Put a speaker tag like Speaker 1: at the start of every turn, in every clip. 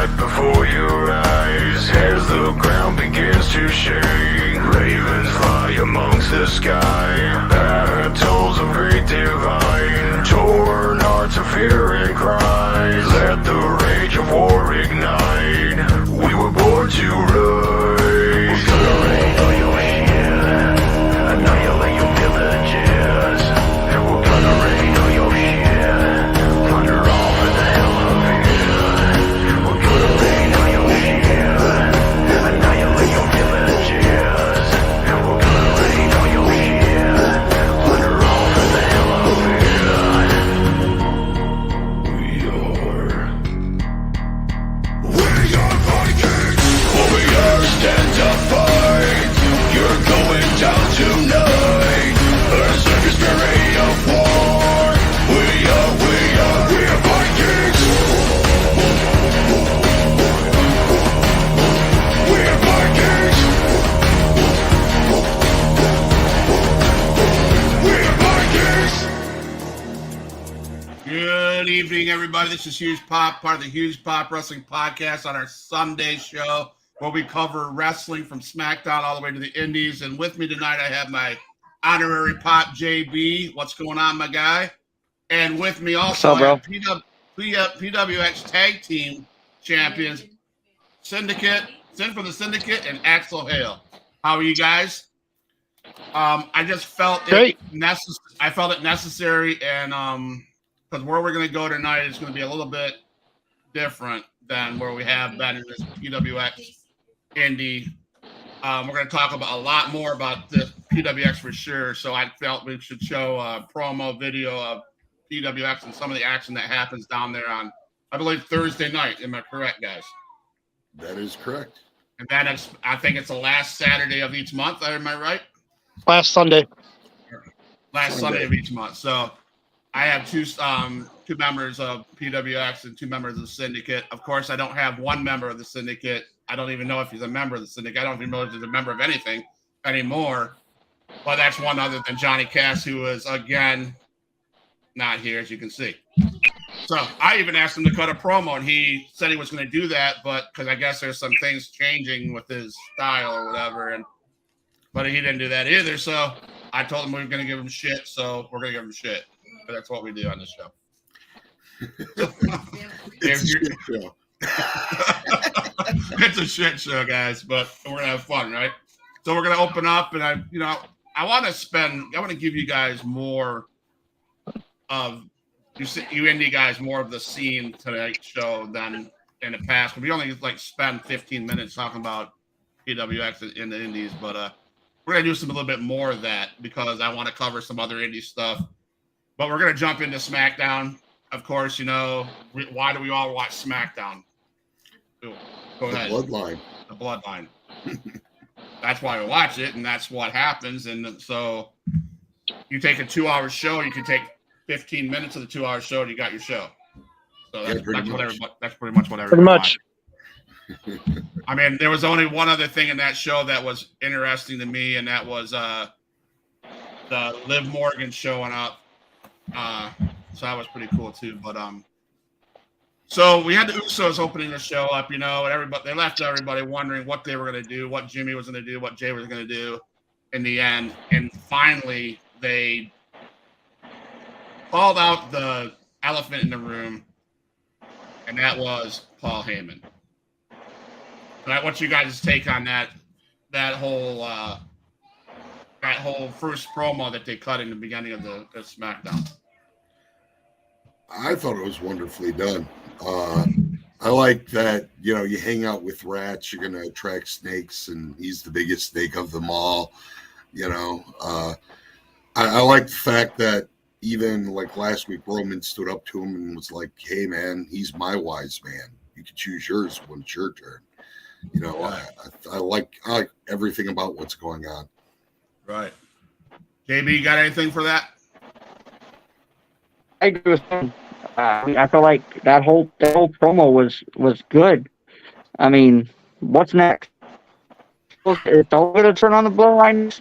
Speaker 1: right before your eyes as the ground begins to shake. Ravens fly amongst the sky, battles of great divine, torn hearts of fear and cries. Let the rage of war ignite. We were born to rise. We're gonna rain on your shit, annihilate your villages, and we're gonna rain on your shit, plunder all for the hell of it. We're gonna rain on your shit, annihilate your villages, and we're gonna rain on your shit, plunder all for the hell of it. We are Vikings, warriors stand to fight. You're going down tonight. Berserker spirit of war. We are Vikings. We are Vikings. We are Vikings.
Speaker 2: Good evening, everybody. This is Huge Pop, part of the Huge Pop Wrestling Podcast on our Sunday show, where we cover wrestling from Smackdown all the way to the Indies. And with me tonight, I have my honorary Pop JB. What's going on, my guy? And with me also,
Speaker 3: What's up,
Speaker 2: I have PWX Tag Team Champions, Syndicate, Sin for the Syndicate, and Axel Hale. How are you guys? I just felt
Speaker 3: Great.
Speaker 2: I felt it necessary, and because where we're going to go tonight is going to be a little bit different than where we have been in this PWX Indie. We're going to talk about a lot more about the PWX for sure. So I felt we should show a promo video of PWX and some of the action that happens down there on, I believe, Thursday night. Am I correct, guys?
Speaker 4: That is correct.
Speaker 2: And that is, I think it's the last Saturday of each month. Am I right?
Speaker 3: Last Sunday.
Speaker 2: Last Sunday of each month. So I have two members of PWX and 2 members of the Syndicate. Of course, I don't have one member of the Syndicate. I don't even know if he's a member of the Syndicate. I don't even know if he's a member of anything anymore. But that's one other than Johnny Cass, who is, again, not here, as you can see. So I even asked him to cut a promo, and he said he was going to do that, but because I guess there's some things changing with his style or whatever, but he didn't do that either. So I told him we were going to give him shit, so we're going to give him shit. But that's what we do on this show.
Speaker 4: It's a shit show.
Speaker 2: It's a shit show, guys, but we're gonna have fun, right? So we're gonna open up, and I want to give you guys more of you indie guys more of the scene tonight's show than in the past. We only spend 15 minutes talking about PWX in the indies, but we're gonna do a little bit more of that because I want to cover some other indie stuff. But we're gonna jump into SmackDown. Of course, why do we all watch SmackDown? Go ahead.
Speaker 4: The
Speaker 2: Bloodline. That's why we watch it, and that's what happens. And so you take a 2-hour show, you can take 15 minutes of the 2-hour show, and you got your show. So that's pretty much what everybody
Speaker 3: Pretty much.
Speaker 2: I mean, there was only one other thing in that show that was interesting to me, and that was the Liv Morgan showing up. So that was pretty cool too. But so we had the Usos opening the show up, and they left everybody wondering what they were going to do, what Jimmy was going to do, what Jay was going to do in the end. And finally, they called out the elephant in the room, and that was Paul Heyman. So I want you guys to take on that whole first promo that they cut in the beginning of the SmackDown.
Speaker 4: I thought it was wonderfully done. I like that, you hang out with rats, you're going to attract snakes, and he's the biggest snake of them all. I like the fact that even last week, Roman stood up to him and was like, hey, man, he's my wise man. You can choose yours when it's your turn. I like everything about what's going on.
Speaker 2: Right. JB, you got anything for that?
Speaker 3: I agree with him. I feel like that whole promo was good. I mean, what's next? Is Dolph going to turn on the bloodline?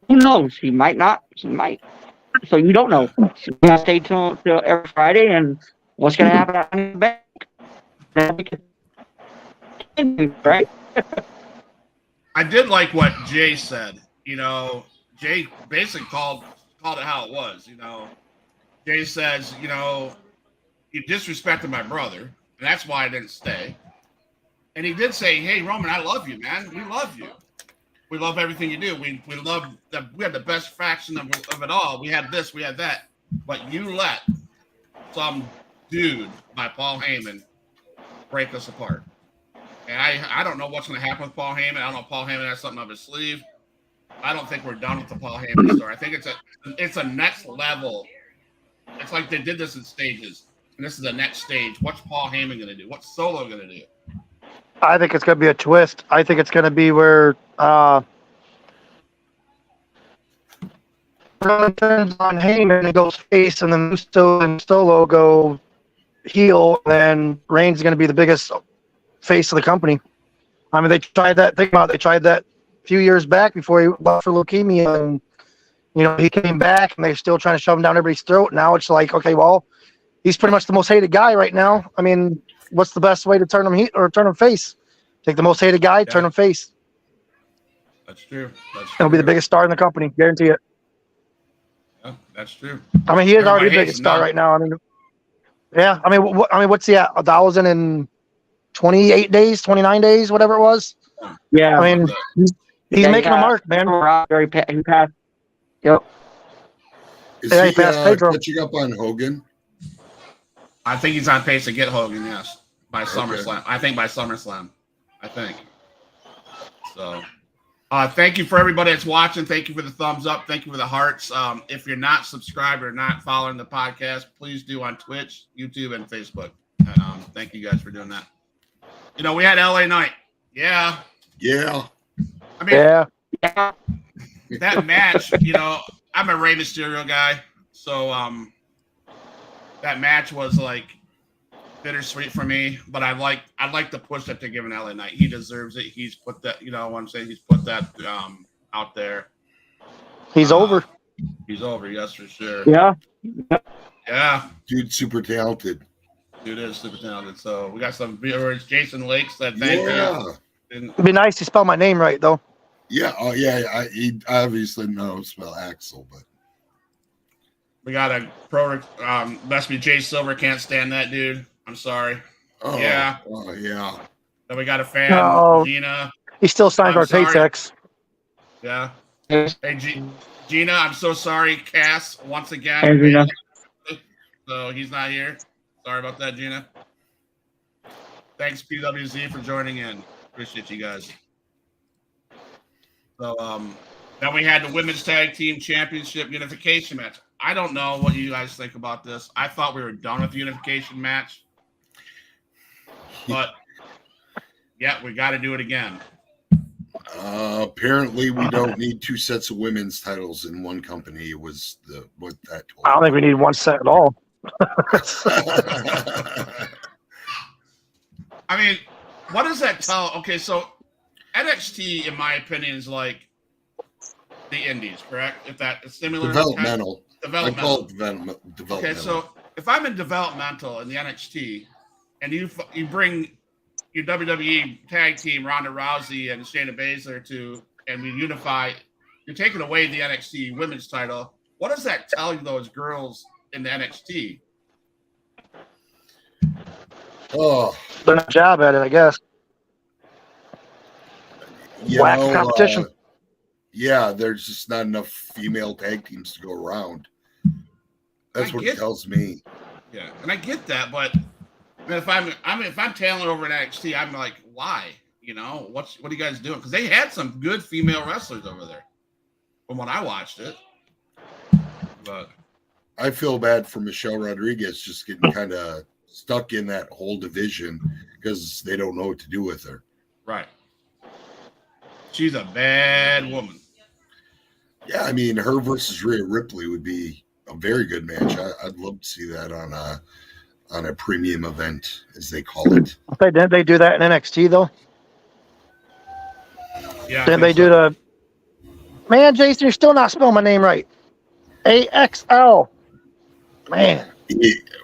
Speaker 3: Who knows? He might not. He might. So you don't know. So you gotta stay tuned till every Friday, and what's going to happen in the back. right?
Speaker 2: I did like what Jay said. You know, Jay basically called it how it was. You know, Jay says, you know, you disrespected my brother, and that's why I didn't stay. And he did say, "Hey, Roman, I love you, man. We love you. We love everything you do. We love that. We had the best faction of it all. We had this, we had that, but you let some dude by Paul Heyman break us apart." And I don't know what's going to happen with Paul Heyman. I don't know if Paul Heyman has something up his sleeve. I don't think we're done with the Paul Heyman story. I think it's a next level. It's like they did this in stages, and this is the next stage. What's Paul Heyman going to do? What's Solo going to do?
Speaker 5: I think it's going to be a twist. I think it's going to be where Roman turns on Heyman and goes face, and then Musto and Solo go heel, and then Reigns is going to be the biggest face of the company. I mean, they tried that. Think about it. They tried that a few years back before he left for leukemia, and you know he came back, and they're still trying to shove him down everybody's throat. Now it's like, okay, well, he's pretty much the most hated guy right now. I mean, what's the best way to turn him turn him face? Take the most hated guy, turn him face.
Speaker 2: That's true.
Speaker 5: He'll be the biggest star in the company, guarantee it.
Speaker 2: Yeah, that's true.
Speaker 5: I mean, he is already the
Speaker 2: Everybody
Speaker 5: biggest
Speaker 2: hates him
Speaker 5: star
Speaker 2: now.
Speaker 5: right now. I mean, yeah. I mean, what's he at? 1,028 days, 29 days, whatever it was.
Speaker 3: Yeah.
Speaker 5: I mean, he's making a mark, man.
Speaker 3: He passed. Yep.
Speaker 4: Is
Speaker 5: Yeah,
Speaker 4: he
Speaker 5: he passed Pedro.
Speaker 4: catching up on Hogan?
Speaker 2: I think he's on pace to get Hogan, yes, by SummerSlam. I think by SummerSlam. I think. So, thank you for everybody that's watching. Thank you for the thumbs up. Thank you for the hearts. If you're not subscribed or not following the podcast, please do on Twitch, YouTube, and Facebook. And thank you guys for doing that. You know, we had LA Knight. Yeah.
Speaker 4: Yeah.
Speaker 2: I mean,
Speaker 5: Yeah.
Speaker 2: that match, you know, I'm a Rey Mysterio guy. So, that match was like bittersweet for me, but I'd like to push that they're giving LA Knight. He deserves it. He's put that, you know what I'm saying? He's put that out there.
Speaker 5: He's over.
Speaker 2: He's over, yes, for sure.
Speaker 3: Yeah.
Speaker 2: Yeah.
Speaker 4: Dude, super talented.
Speaker 2: Dude is super talented. So we got some viewers. Jason Lake said thank you. And
Speaker 5: It'd be nice to spell my name right, though.
Speaker 4: Yeah. Oh, yeah. He obviously knows spell Axel, but
Speaker 2: we got a pro must be Jay Silver, can't stand that dude. I'm sorry.
Speaker 4: oh
Speaker 2: Yeah.
Speaker 4: oh yeah.
Speaker 2: Then we got a fan,
Speaker 5: No.
Speaker 2: Gina.
Speaker 5: He still signs
Speaker 2: I'm
Speaker 5: our
Speaker 2: sorry.
Speaker 5: paychecks.
Speaker 2: Yeah. Hey, Gina, I'm so sorry. Cass, once again.
Speaker 3: Hey, Gina.
Speaker 2: So he's not here. Sorry about that, Gina. Thanks, PWZ, for joining in. Appreciate you guys. So, then we had the Women's Tag Team Championship Unification match. I don't know what you guys think about this. I thought we were done with the unification match. But, yeah, we got to do it again.
Speaker 4: Apparently, we don't need two sets of women's titles in one company. Was what that told
Speaker 5: I don't think we need one set at all.
Speaker 2: I mean, what does that tell? Okay, so NXT, in my opinion, is like the Indies, correct? If that is similar.
Speaker 4: developmental. I
Speaker 2: Developmental.
Speaker 4: call it developmental.
Speaker 2: Okay, so if I'm in developmental in the NXT, and you bring your WWE tag team Ronda Rousey and Shayna Baszler and we unify, you're taking away the NXT Women's title. What does that tell you, those girls in the NXT?
Speaker 4: Oh,
Speaker 5: They're not a job at it, I guess. Whack competition.
Speaker 4: Yeah, there's just not enough female tag teams to go around. That's what it tells me.
Speaker 2: Yeah, and I get that, but I mean, if I'm tailing over in NXT, I'm like, why? You know, what are you guys doing? Because they had some good female wrestlers over there, from when I watched it. But
Speaker 4: I feel bad for Michelle Rodriguez just getting kind of stuck in that whole division because they don't know what to do with her.
Speaker 2: right, she's a bad woman.
Speaker 4: Yeah, I mean, her versus Rhea Ripley would be a very good match. I'd love to see that on a premium event, as they call it.
Speaker 5: Didn't they do that in NXT, though?
Speaker 2: Yeah,
Speaker 5: Didn't they do the... Man, Jason, you're still not spelling my name right. AXL. Man.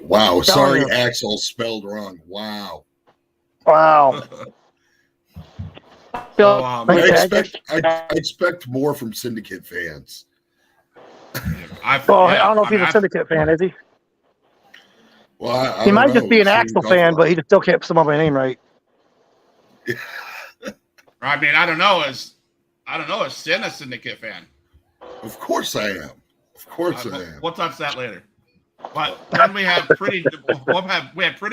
Speaker 4: Wow. Sorry,
Speaker 5: you.
Speaker 4: Axel spelled wrong. Wow.
Speaker 5: Wow.
Speaker 2: So
Speaker 4: I expect more from Syndicate fans.
Speaker 5: I don't know if he's a Syndicate fan, is he?
Speaker 4: Well, I
Speaker 5: he
Speaker 4: don't
Speaker 5: might
Speaker 4: know.
Speaker 5: just be an Axel fan, but he just still can't sum up my name right.
Speaker 2: I mean, I don't know. Is Sin a Syndicate fan?
Speaker 4: Of course I am. Of course I am.
Speaker 2: We'll touch that later. But then we have pretty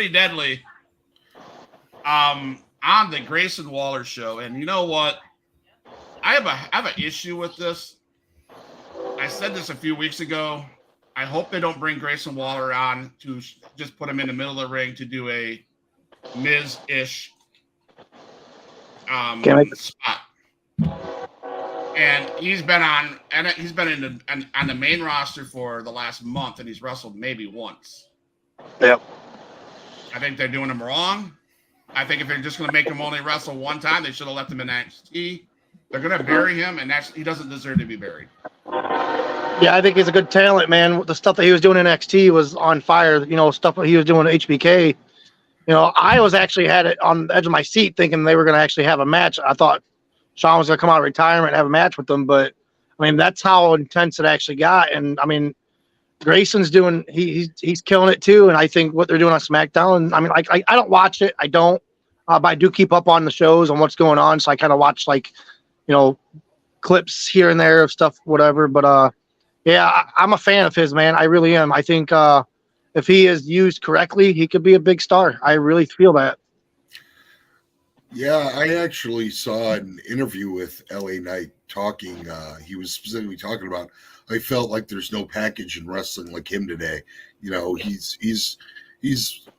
Speaker 2: deadly on the Grayson Waller show, and you know what? I have an issue with this. I said this a few weeks ago. I hope they don't bring Grayson Waller on to just put him in the middle of the ring to do a Miz-ish spot. And he's been on the main roster for the last month, and he's wrestled maybe once.
Speaker 5: Yep.
Speaker 2: I think they're doing him wrong. I think if they're just going to make him only wrestle one time, they should have left him in NXT. They're going to bury him, and he doesn't deserve to be buried.
Speaker 5: Yeah, I think he's a good talent, man. The stuff that he was doing in NXT was on fire. You know, stuff that he was doing at HBK. You know, I was actually had it on the edge of my seat thinking they were going to actually have a match. I thought Sean was going to come out of retirement and have a match with them, but I mean, that's how intense it actually got. And I mean, Grayson's doing, he's killing it too. And I think what they're doing on SmackDown, I mean, I don't watch it. I don't, but I do keep up on the shows and what's going on. So I kind of watch clips here and there of stuff, whatever. But yeah, I'm a fan of his, man. I really am. I think if he is used correctly, he could be a big star. I really feel that.
Speaker 4: Yeah, I actually saw an interview with LA Knight talking. He was specifically talking about, I felt like there's no package in wrestling like him today. You know, he's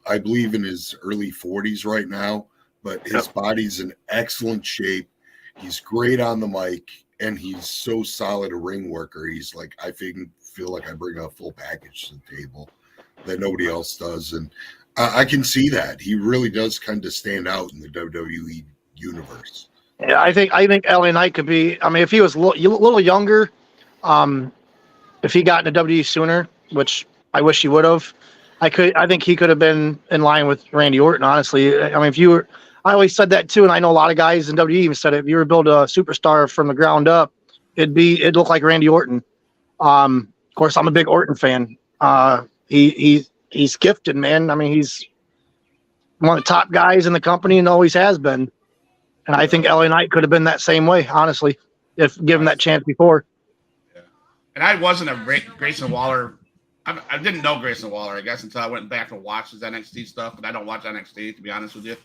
Speaker 4: I believe in his early 40s right now, but his body's in excellent shape. He's great on the mic, and he's so solid a ring worker. He's like, I feel like I bring a full package to the table that nobody else does. And I can see that. He really does kind of stand out in the WWE universe.
Speaker 5: Yeah, I think LA Knight could be, I mean, if he was a little younger, if he got into WWE sooner, which I wish he would have, I think he could have been in line with Randy Orton, honestly. I mean, I always said that too, and I know a lot of guys in WWE even said it. If you were to build a superstar from the ground up, it'd look like Randy Orton. Of course, I'm a big Orton fan. He's gifted, man. I mean, he's one of the top guys in the company and always has been. And I think LA Knight could have been that same way, honestly, if given that chance before.
Speaker 2: Yeah. And I wasn't a Grayson Waller. I didn't know Grayson Waller, I guess, until I went back and watched his NXT stuff. But I don't watch NXT, to be honest with you.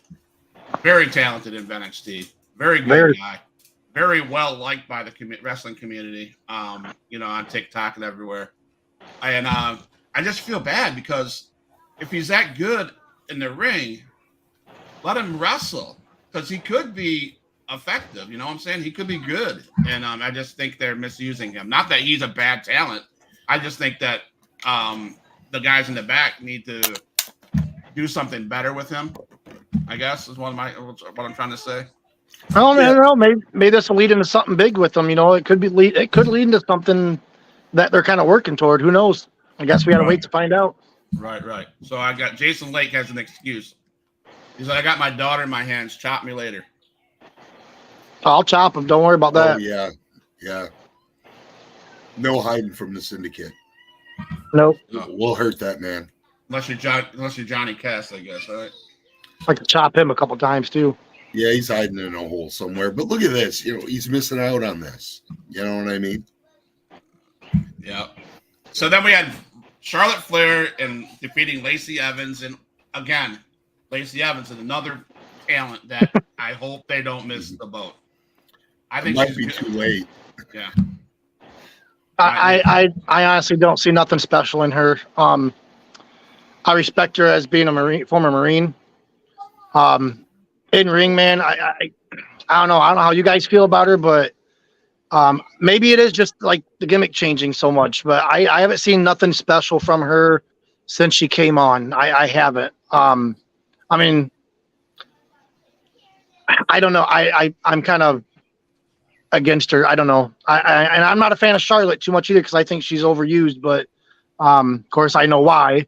Speaker 2: Very talented in NXT. Very good guy. Very well liked by the wrestling community, on TikTok and everywhere. And I just feel bad because if he's that good in the ring, let him wrestle because he could be effective. You know what I'm saying? He could be good. And I just think they're misusing him. Not that he's a bad talent. I just think that the guys in the back need to do something better with him, I guess, is what I'm trying to say.
Speaker 5: I don't know. Maybe this will lead into something big with them. You know, it could lead into something that they're kind of working toward. Who knows? I guess we got to wait to find out.
Speaker 2: Right. So I got Jason Lake has an excuse. He's like, I got my daughter in my hands. Chop me later.
Speaker 5: I'll chop him. Don't worry about that.
Speaker 4: Oh, yeah. No hiding from the Syndicate.
Speaker 5: Nope.
Speaker 4: We'll hurt that man.
Speaker 2: Unless you're Johnny Cass, I guess, right?
Speaker 5: I could chop him a couple times too.
Speaker 4: Yeah, he's hiding in a hole somewhere. But look at this. You know, he's missing out on this. You know what I mean?
Speaker 2: Yeah. So then we had Charlotte Flair and defeating Lacey Evans. And again, Lacey Evans is another talent that I hope they don't miss the boat. I think
Speaker 4: it might be too late.
Speaker 2: Yeah.
Speaker 5: I honestly don't see nothing special in her. I respect her as being a former Marine. In ring, man, I don't know. I don't know how you guys feel about her, but maybe it is just like the gimmick changing so much. But I haven't seen nothing special from her since she came on. I haven't. I mean, I don't know. I'm kind of against her. I don't know. And I'm not a fan of Charlotte too much either because I think she's overused. But of course, I know why.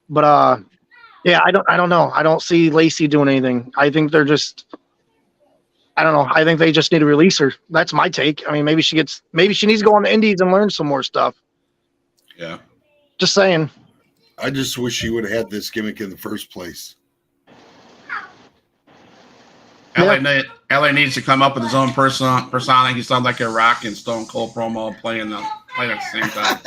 Speaker 5: But yeah, I don't know. I don't see Lacey doing anything. I think they're just I don't know. I think they just need to release her. That's my take. I mean, maybe she needs to go on the indies and learn some more stuff.
Speaker 2: Yeah.
Speaker 5: Just saying.
Speaker 4: I just wish she would have had this gimmick in the first place.
Speaker 2: LA needs to come up with his own persona. He sounds like a Rock and Stone Cold promo playing at the same time.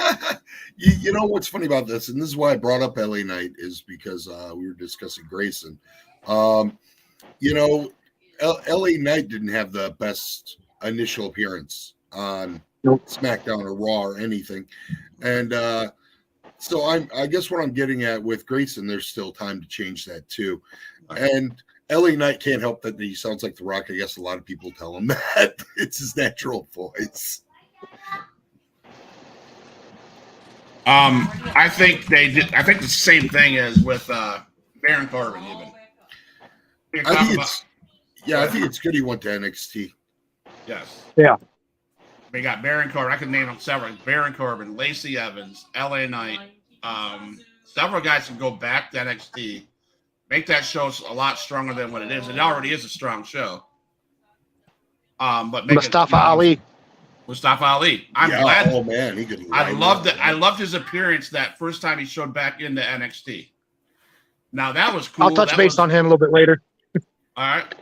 Speaker 4: You know what's funny about this, and this is why I brought up LA Knight, is because we were discussing Grayson. You know, LA Knight didn't have the best initial appearance on SmackDown or Raw or anything, and so I guess what I'm getting at with Grayson, there's still time to change that too, and. LA Knight can't help that he sounds like The Rock. I guess a lot of people tell him that. It's his natural voice.
Speaker 2: I think they did. I think the same thing is with Baron Corbin. Even
Speaker 4: I think it's good he went to NXT.
Speaker 2: Yes.
Speaker 5: Yeah.
Speaker 2: We got Baron Corbin. I can name them several. Baron Corbin, Lacey Evans, LA Knight. Several guys can go back to NXT. Make that show a lot stronger than what it is. It already is a strong show. But make
Speaker 5: Mustafa Ali.
Speaker 2: Mustafa Ali. I'm glad.
Speaker 4: Oh man, he could.
Speaker 2: I loved it. I loved his appearance that first time he showed back into NXT. Now that was cool.
Speaker 5: I'll touch base on him a little bit later.
Speaker 2: All right.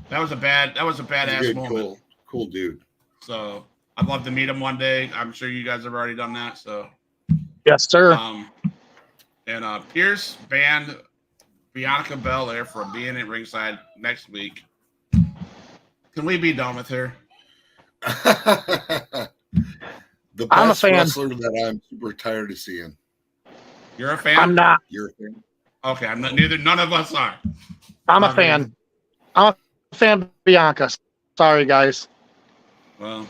Speaker 2: That was a badass moment.
Speaker 4: Cool dude.
Speaker 2: So I'd love to meet him one day. I'm sure you guys have already done that. So
Speaker 5: yes, sir.
Speaker 2: And Pierce banned Bianca Belair from being at ringside next week. Can we be done with her?
Speaker 4: The best
Speaker 5: I'm a fan.
Speaker 4: wrestler that I'm super tired of seeing.
Speaker 2: You're a fan?
Speaker 5: I'm not.
Speaker 4: You're a fan?
Speaker 2: Okay, I'm not. None of us are.
Speaker 5: I'm a fan. I'm a fan of Bianca. Sorry, guys.
Speaker 2: Well,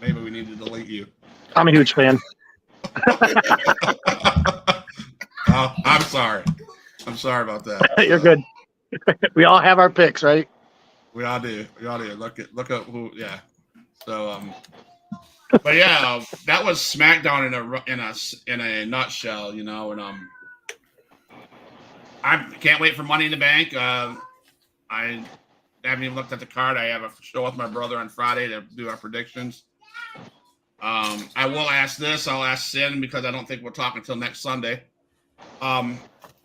Speaker 2: maybe we need to delete you.
Speaker 5: I'm a huge fan.
Speaker 2: Oh, I'm sorry. I'm sorry about that.
Speaker 5: You're good. We all have our picks, right?
Speaker 2: We all do. Look at who. Yeah. So but yeah, that was SmackDown in a nutshell, you know. And I can't wait for Money in the Bank. I haven't even looked at the card. I have a show with my brother on Friday to do our predictions. I will ask this. I'll ask Sin because I don't think we'll talk until next Sunday.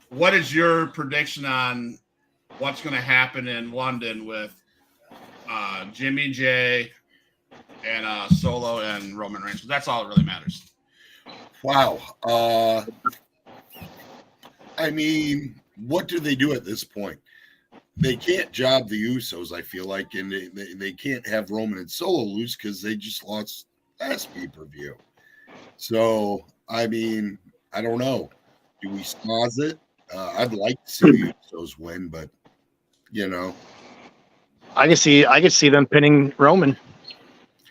Speaker 2: What is your prediction on what's going to happen in London with Jimmy J and Solo and Roman Reigns? That's all that really matters.
Speaker 4: Wow. I mean, what do they do at this point? They can't job the Usos, I feel like, and they can't have Roman and Solo lose because they just lost last pay-per-view. So, I mean, I don't know. Do we snaz it? I'd like to see the Usos win, but you know,
Speaker 5: I could see them pinning Roman.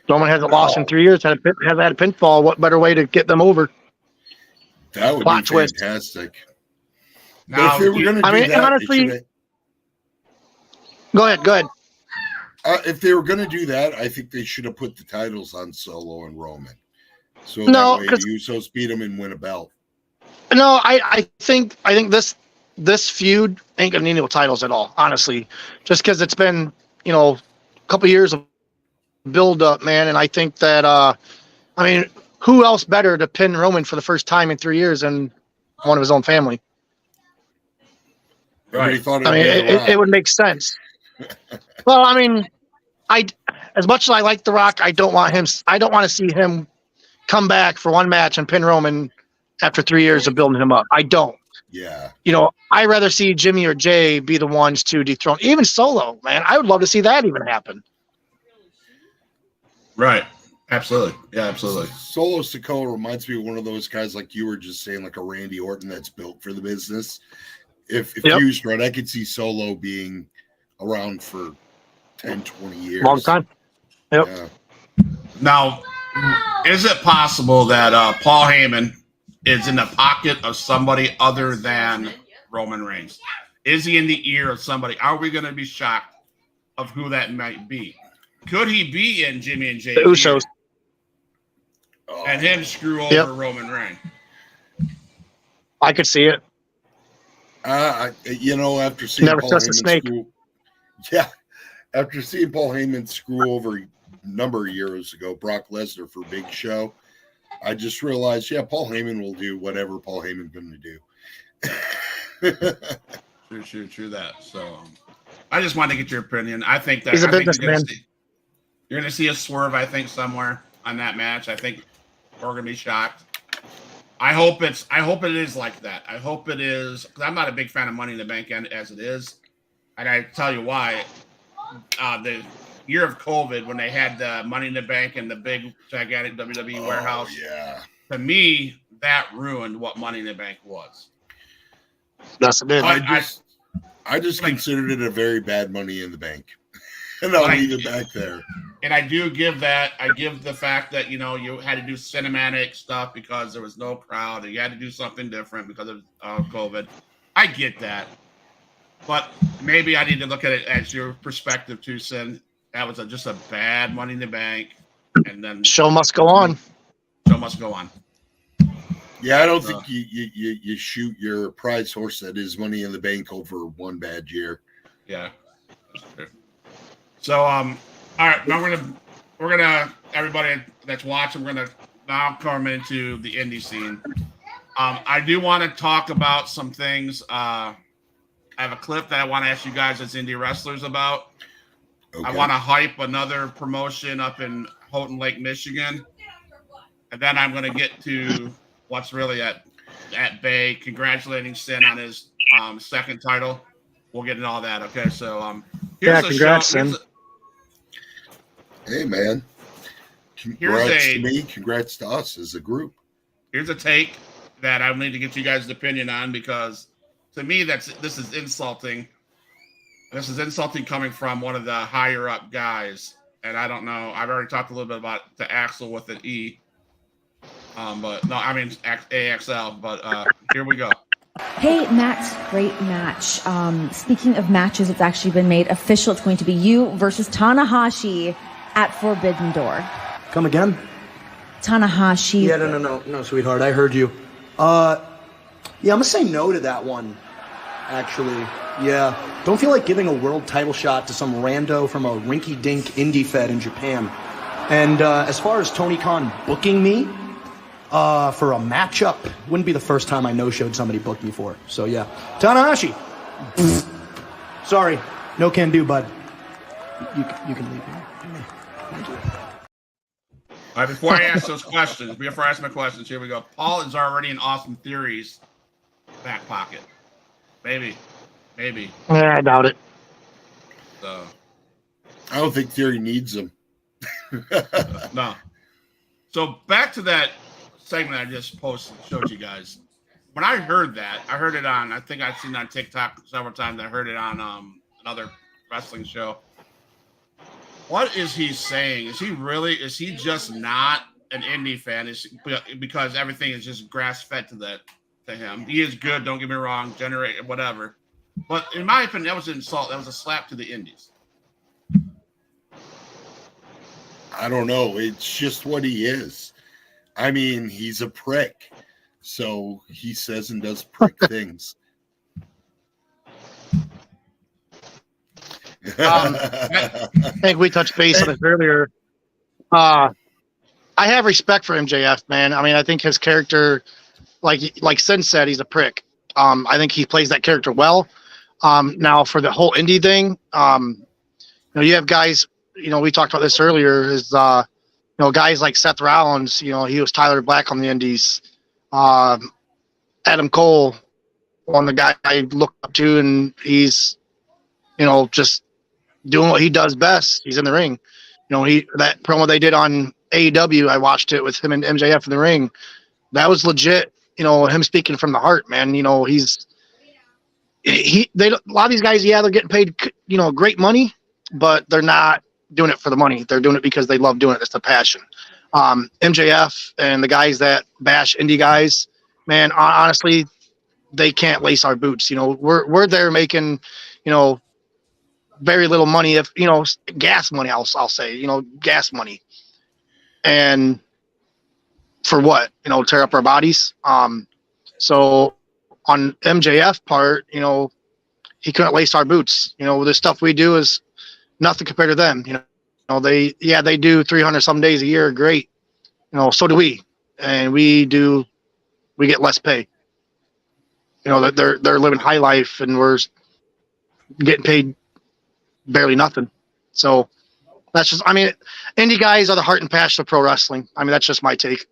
Speaker 5: Roman hasn't lost in 3 years. Has had a pinfall. What better way to get them over?
Speaker 4: That would
Speaker 5: Plot
Speaker 4: be
Speaker 5: twist.
Speaker 4: fantastic.
Speaker 2: Now,
Speaker 4: But if they were going to do that,
Speaker 5: honestly, go ahead.
Speaker 4: If they were going to do that, I think they should have put the titles on Solo and Roman. So
Speaker 5: No,
Speaker 4: that way
Speaker 5: 'cause-
Speaker 4: the Usos beat them and win a belt.
Speaker 5: No, I think this feud ain't gonna need no titles at all, honestly. Just because it's been, a couple years of build up, man, and I think that who else better to pin Roman for the first time in 3 years than one of his own family?
Speaker 4: Everybody thought
Speaker 5: It would make sense. Well, as much as I like The Rock, I don't want to see him come back for one match and pin Roman after 3 years of building him up. I don't.
Speaker 4: Yeah.
Speaker 5: I'd rather see Jimmy or Jay be the ones to dethrone. Even Solo, man. I would love to see that even happen.
Speaker 2: right. Absolutely. Yeah, absolutely.
Speaker 4: Solo Sikoa reminds me of one of those guys like you were just saying, like a Randy Orton that's built for the business. If used right, I could see Solo being around for 10, 20 years.
Speaker 5: Long time. Yep.
Speaker 4: Yeah.
Speaker 2: Now, is it possible that Paul Heyman is in the pocket of somebody other than Roman Reigns? Is he in the ear of somebody? Are we going to be shocked of who that might be? Could he be in Jimmy and Jay's
Speaker 5: The Usos.
Speaker 2: ear and him screw over Roman Reigns?
Speaker 5: I could see it.
Speaker 4: After seeing
Speaker 5: Never
Speaker 4: Paul
Speaker 5: trust a
Speaker 4: Heyman
Speaker 5: snake.
Speaker 4: screw, yeah, After seeing Paul Heyman screw over a number of years ago Brock Lesnar for Big Show, I just realized, yeah, Paul Heyman will do whatever Paul Heyman's going to do.
Speaker 2: True that. So I just wanted to get your opinion. I think that
Speaker 5: He's a
Speaker 2: I think
Speaker 5: businessman.
Speaker 2: you're going to see a swerve, I think, somewhere on that match. I think we're going to be shocked. I hope it is like that. I hope it is, because I'm not a big fan of Money in the Bank as it is. And I tell you why. The year of COVID, when they had the Money in the Bank and the big gigantic WWE warehouse,
Speaker 4: yeah.
Speaker 2: to me, that ruined what Money in the Bank was.
Speaker 5: That's it.
Speaker 4: I just considered it a very bad Money in the Bank. And I'll leave it back there.
Speaker 2: And I give the fact that, you had to do cinematic stuff because there was no crowd, and you had to do something different because of COVID. I get that. But maybe I need to look at it as your perspective too, Sin. That was just a bad Money in the Bank. And then
Speaker 5: Show must go on.
Speaker 2: Show must go on.
Speaker 4: Yeah, I don't think you shoot your prize horse that is Money in the Bank over one bad year.
Speaker 2: Yeah. So all right, now we're gonna everybody that's watching, we're gonna now come into the indie scene. I do want to talk about some things. I have a clip that I want to ask you guys as indie wrestlers about. Okay. I want to hype another promotion up in Houghton Lake, Michigan. And then I'm going to get to what's really at bay, congratulating Sin on his second title. We'll get into all that. Okay, so here's
Speaker 5: congrats, Sin.
Speaker 4: Hey, man. Congrats to me. Congrats to us as a group.
Speaker 2: Here's a take that I need to get you guys' opinion on, because to me, this is insulting. This is insulting coming from one of the higher up guys. And I don't know. I've already talked a little bit about the Axel with an E. But no, I mean AXL. But here we go.
Speaker 6: Hey, Max, great match. Speaking of matches, it's actually been made official. It's going to be you versus Tanahashi at Forbidden Door.
Speaker 7: Come again?
Speaker 6: Tanahashi.
Speaker 7: Yeah, no, sweetheart. I heard you. Yeah, I'm gonna say no to that one, actually. Yeah. Don't feel like giving a world title shot to some rando from a rinky-dink indie fed in Japan. And as far as Tony Khan booking me for a matchup, wouldn't be the first time I no-showed somebody booked me for. So, yeah. Tanahashi. Sorry. No can do, bud. You can leave me. Thank you.
Speaker 2: All right, before I ask my questions, here we go. Paul is already in Austin Theory's back pocket. Maybe.
Speaker 5: Yeah, I doubt it.
Speaker 2: So
Speaker 4: I don't think Theory needs him.
Speaker 2: No. So back to that segment I just showed you guys. When I heard that, I heard it on, I think I've seen it on TikTok several times. I heard it on another wrestling show. What is he saying? Is he just not an indie fan? Because everything is just grass fed to him. He is good, don't get me wrong, generate whatever. But in my opinion, that was an insult. That was a slap to the indies.
Speaker 4: I don't know. It's just what he is. I mean, he's a prick. So he says and does prick things.
Speaker 5: I think we touched base on this earlier. I have respect for MJF, man. I mean, I think his character, like Sin said, he's a prick. I think he plays that character well. Now for the whole indie thing, you have guys, we talked about this earlier, is guys like Seth Rollins, he was Tyler Black on the indies. Adam Cole, one of the guy I look up to, and he's, just doing what he does best. He's in the ring. That promo they did on AEW, I watched it with him and MJF in the ring. That was legit. Him speaking from the heart, man. A lot of these guys, yeah, they're getting paid, great money, but they're not doing it for the money. They're doing it because they love doing it. It's the passion. MJF and the guys that bash indie guys, man, honestly, they can't lace our boots. We're there making, very little money, if gas money, I'll say, gas money. And for what? Tear up our bodies. So on MJF part, he couldn't lace our boots. The stuff we do is, nothing compared to them. They do 300 some days a year. Great. So do we. And we get less pay. They're living high life and we're getting paid barely nothing. So that's just, indie guys are the heart and passion of pro wrestling. That's just my take.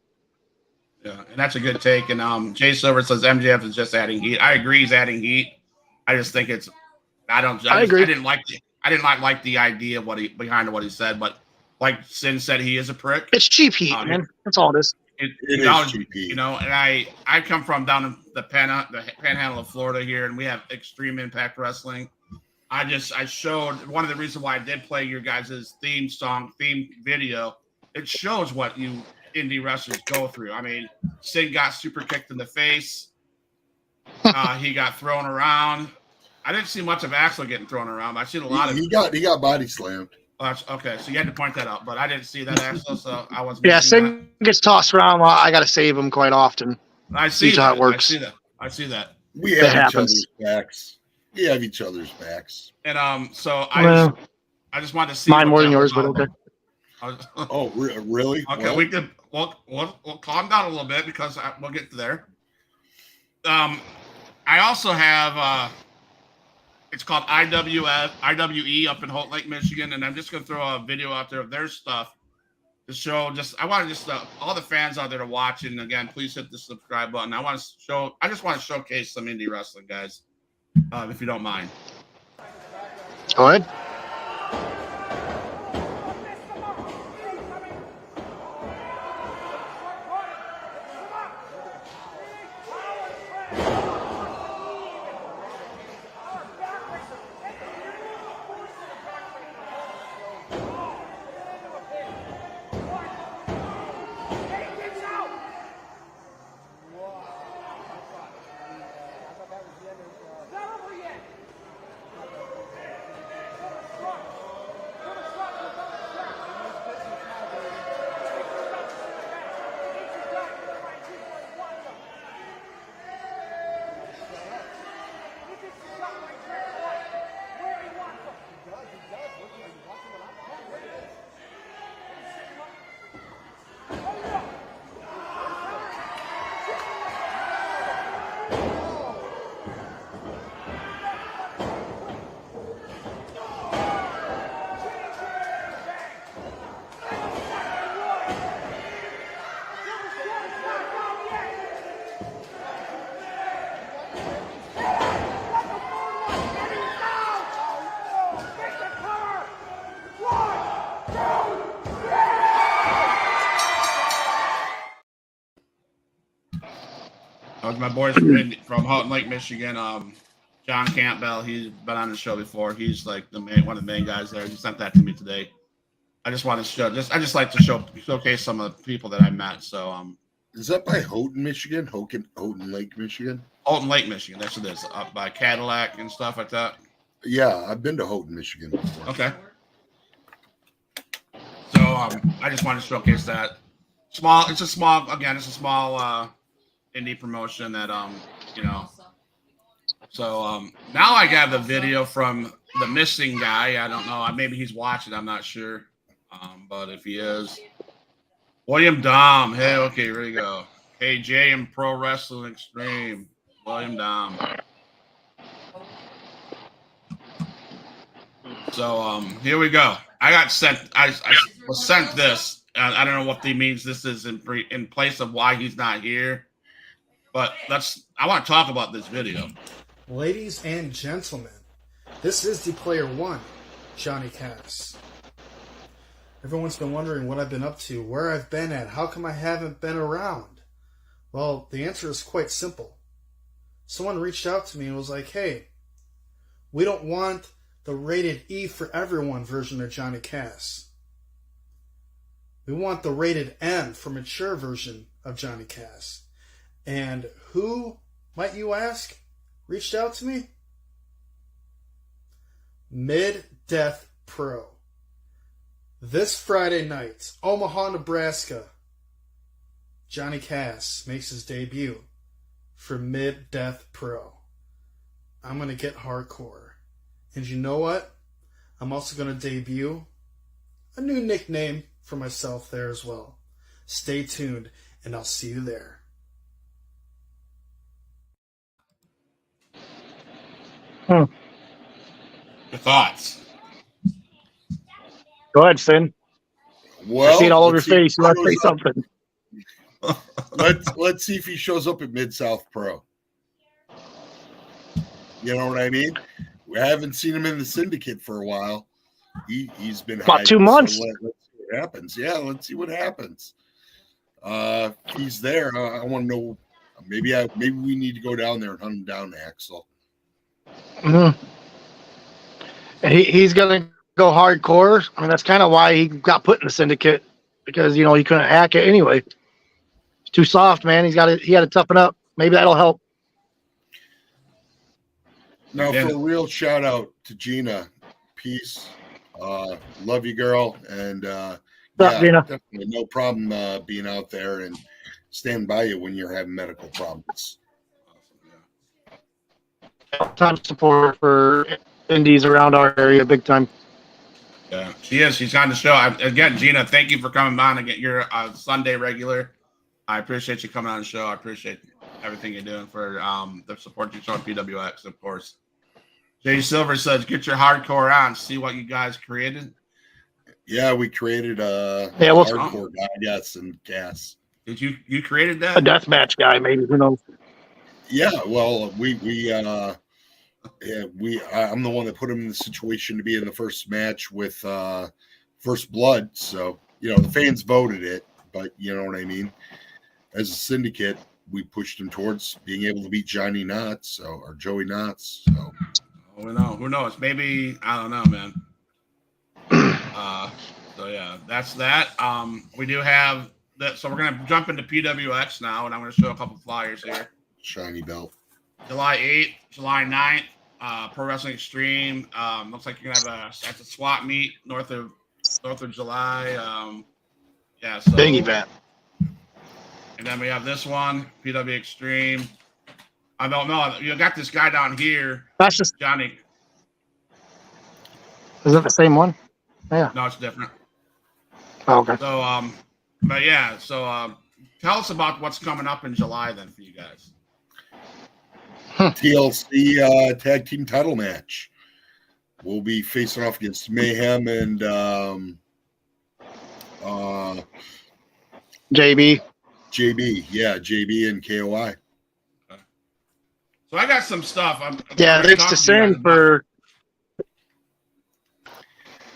Speaker 2: Yeah, and that's a good take. And Jay Silver says MJF is just adding heat. I agree, he's adding heat. I just think it's. I agree. I didn't like the idea of behind what he said, but like Sin said, he is a prick.
Speaker 5: It's cheap heat, man. That's all it is.
Speaker 4: It is cheap heat.
Speaker 2: And I come from down in the panhandle of Florida here, and we have Extreme Impact Wrestling. I showed one of the reasons why I did play your guys' theme video. It shows what you indie wrestlers go through. Sid got super kicked in the face. He got thrown around. I didn't see much of Axel getting thrown around. I've seen a lot of.
Speaker 4: He got body slammed.
Speaker 2: Okay, so you had to point that out, but I didn't see that Axel, so I wasn't.
Speaker 5: Yeah, Sid gets tossed around. I got to save him quite often.
Speaker 2: I see how it works. I see that.
Speaker 4: We have each other's backs. We have each other's backs.
Speaker 2: And so I just wanted to see
Speaker 5: mine more than yours, but okay.
Speaker 4: Oh, really?
Speaker 2: Okay, we could. We'll calm down a little bit because we'll get there. I also have it's called IWE up in Holt Lake, Michigan, and I'm just gonna throw a video out there of their stuff to show. I want to all the fans out there to watch, and again, please hit the subscribe button. I just want to showcase some indie wrestling, guys, if you don't mind.
Speaker 5: Go ahead.
Speaker 2: My boys from Houghton Lake, Michigan. John Campbell. He's been on the show before. He's like one of the main guys there. He sent that to me today. I just want to show. I just like to showcase some of the people that I met. So
Speaker 4: is that by Houghton, Michigan? Houghton Lake, Michigan.
Speaker 2: Houghton Lake, Michigan. That's what it is. Up by Cadillac and stuff like that.
Speaker 4: Yeah, I've been to Houghton, Michigan before.
Speaker 2: Okay. So I just wanted to showcase that. It's a small indie promotion that So now I got the video from the missing guy. I don't know. Maybe he's watching. I'm not sure. But if he is, William Dom. Hey, okay, here we go. Hey, Jay and Pro Wrestling Extreme. William Dom. So here we go. I was sent this. I don't know what he means. This is in place of why he's not here. But I want to talk about this video.
Speaker 8: Ladies and gentlemen, this is the player one, Johnny Cass. Everyone's been wondering what I've been up to, where I've been at, how come I haven't been around? Well, the answer is quite simple. Someone reached out to me and was like, hey, we don't want the rated E for everyone version of Johnny Cass. We want the rated M for mature version of Johnny Cass. And who, might you ask, reached out to me? Mid-Death Pro. This Friday night, Omaha, Nebraska, Johnny Cass makes his debut for Mid-Death Pro. I'm going to get hardcore. And you know what? I'm also going to debut a new nickname for myself there as well. Stay tuned, and I'll see you there.
Speaker 2: Your thoughts?
Speaker 5: Go ahead, Finn.
Speaker 4: Well,
Speaker 5: I see it all over your
Speaker 4: let's see if
Speaker 5: face.
Speaker 4: he
Speaker 5: You want to say
Speaker 4: shows up.
Speaker 5: something?
Speaker 4: Let's see if he shows up at Mid-South Pro. You know what I mean? We haven't seen him in the syndicate for a while. He's been
Speaker 5: About 2
Speaker 4: hiding,
Speaker 5: months.
Speaker 4: So let's see what happens. Yeah, let's see what happens. If he's there, I want to know. Maybe we need to go down there and hunt him down, Axel.
Speaker 5: Mm-hmm. And he's going to go hardcore. I mean, that's kind of why he got put in the syndicate, because he couldn't hack it anyway. It's too soft, man. He had to toughen up. Maybe that'll help.
Speaker 4: Now, for a real shout out to Gina, peace. Love you, girl, and
Speaker 5: Gina?
Speaker 4: definitely no problem being out there and stand by you when you're having medical problems.
Speaker 5: Time support for indies around our area, big time.
Speaker 2: Yeah, she is. She's on the show. Again, Gina, thank you for coming on and get your Sunday regular. I appreciate you coming on the show. I appreciate everything you're doing for the support you show on PWX, of course. Jay Silver says, get your hardcore on. See what you guys created.
Speaker 4: Yeah, we created a
Speaker 5: what's
Speaker 4: hardcore guy, yes, and gas.
Speaker 2: Did you created that?
Speaker 5: A deathmatch guy, maybe. Who knows?
Speaker 4: Yeah, well, I'm the one that put him in the situation to be in the first match with First Blood. So, the fans voted it, but you know what I mean? As a syndicate, we pushed him towards being able to beat Johnny Knotts or Joey Knotts. So,
Speaker 2: who knows? Maybe, I don't know, man. So yeah, that's that. We do have that. So we're gonna jump into PWX now, and I'm gonna show a couple flyers here.
Speaker 4: Shiny belt.
Speaker 2: July 8th, July 9th, Pro Wrestling Extreme. Looks like you're gonna have a swap meet north of July. So
Speaker 5: Big event.
Speaker 2: And then we have this one, PW Extreme. I don't know. You got this guy down here.
Speaker 5: That's just
Speaker 2: Johnny.
Speaker 5: Is it the same one? Yeah.
Speaker 2: No, it's different.
Speaker 5: Oh, okay.
Speaker 2: So but yeah, so tell us about what's coming up in July then for you guys.
Speaker 4: TLC tag team title match. We'll be facing off against Mayhem and
Speaker 5: JB.
Speaker 4: JB and KOI.
Speaker 2: So I got some stuff.
Speaker 5: Thanks to Sin for.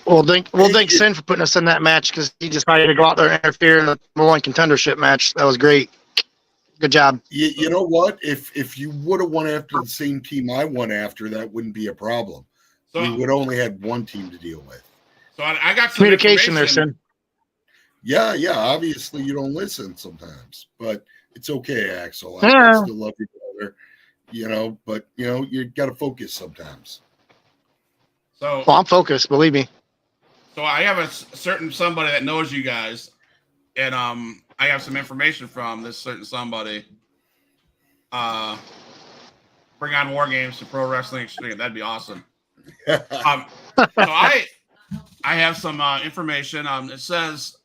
Speaker 5: We'll thank Sin for putting us in that match, because he decided to go out there and interfere in the number one contendership match. That was great. Good job.
Speaker 4: You know what? If you would have won after the same team I won after, that wouldn't be a problem. So we would only had one team to deal with.
Speaker 2: So I got some
Speaker 5: communication there, Sin.
Speaker 4: Yeah. Obviously, you don't listen sometimes, but it's okay, Axel. I still love you, brother. But you got to focus sometimes.
Speaker 2: So
Speaker 5: I'm focused. Believe me.
Speaker 2: So I have a certain somebody that knows you guys, and I have some information from this certain somebody. Bring on War Games to Pro Wrestling Extreme. That'd be awesome. So I have some information. It says.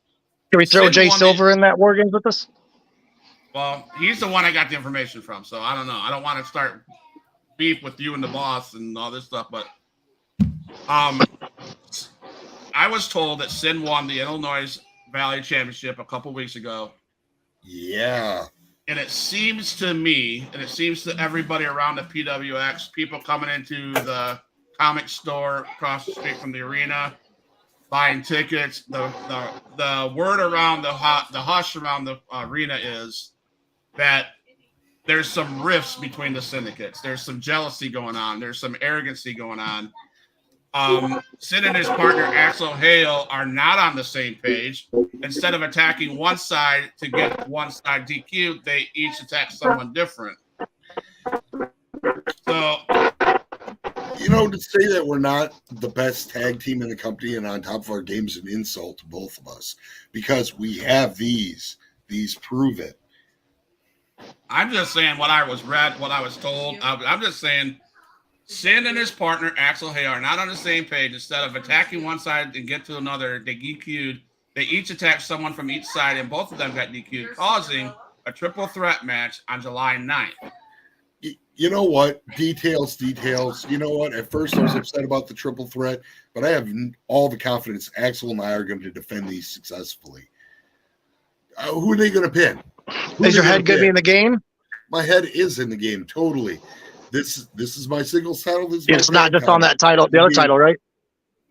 Speaker 5: Can we throw Jay Silver in that War Games with us?
Speaker 2: Well, he's the one I got the information from, so I don't know. I don't want to start beef with you and the boss and all this stuff, but I was told that Sin won the Illinois Valley Championship a couple weeks ago.
Speaker 4: Yeah.
Speaker 2: And it seems to me, and it seems to everybody around the PWX, people coming into the comic store across the street from the arena, buying tickets. The word around the hush around the arena is that there's some rifts between the syndicates. There's some jealousy going on. There's some arrogancy going on. Sin and his partner Axel Hale are not on the same page. Instead of attacking one side to get one side DQ, they each attack someone different. So,
Speaker 4: to say that we're not the best tag team in the company and on top of our game is an insult to both of us, because we have these prove it.
Speaker 2: I'm just saying what I was told. I'm just saying Sin and his partner Axel Hay are not on the same page. Instead of attacking one side and get to another, they DQ'd. They each attacked someone from each side, and both of them got DQ'd, causing a triple threat match on July 9th.
Speaker 4: You know what? Details. You know what? At first, I was upset about the triple threat, but I have all the confidence Axel and I are going to defend these successfully. Who are they going to pin?
Speaker 5: Is your head going to be in the game?
Speaker 4: My head is in the game, totally. This is my singles title. This is
Speaker 5: It's not just on that title, the other title, right?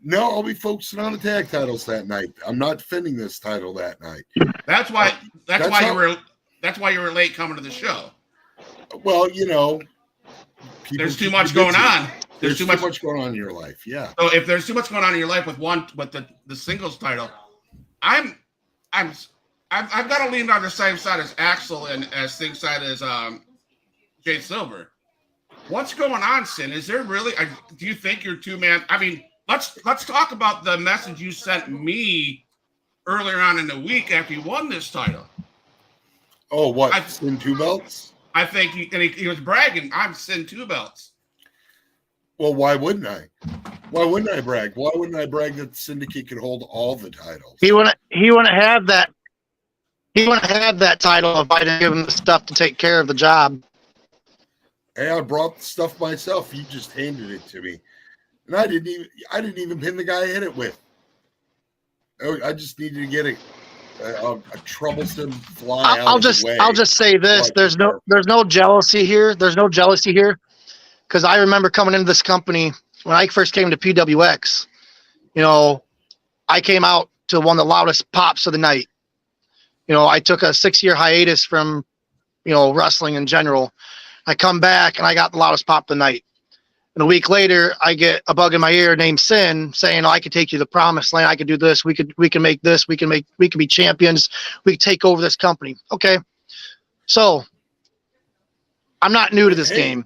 Speaker 4: No, I'll be focusing on the tag titles that night. I'm not defending this title that night.
Speaker 2: That's why you were late coming to the show.
Speaker 4: Well, you know,
Speaker 2: there's too much going on.
Speaker 4: There's too much going on in your life. Yeah.
Speaker 2: So if there's too much going on in your life with the singles title, I've got to lean on the same side as Axel and as same side as Jay Silver. What's going on, Sin? Is there really? Do you think you're two-man? I mean, let's talk about the message you sent me earlier on in the week after you won this title.
Speaker 4: Oh, what? Sin 2 belts?
Speaker 2: I think he was bragging. I'm Sin 2 belts.
Speaker 4: Well, why wouldn't I? Why wouldn't I brag? Why wouldn't I brag that the Syndicate could hold all the titles?
Speaker 5: He wouldn't have that. He wouldn't have that title if I didn't give him the stuff to take care of the job.
Speaker 4: Hey, I brought the stuff myself. You just handed it to me, and I didn't even pin the guy I hit it with. I just needed to get a troublesome fly.
Speaker 5: I'll just say this: there's no jealousy here. There's no jealousy here, because I remember coming into this company when I first came to PWX. You know, I came out to one of the loudest pops of the night. You know, I took a 6-year hiatus from, wrestling in general. I come back and I got the loudest pop of the night. And a week later, I get a bug in my ear named Sin saying, "Oh, I could take you to the promised land. I could do this. We can make this. We can be champions. We can take over this company." Okay. So I'm not new to this game.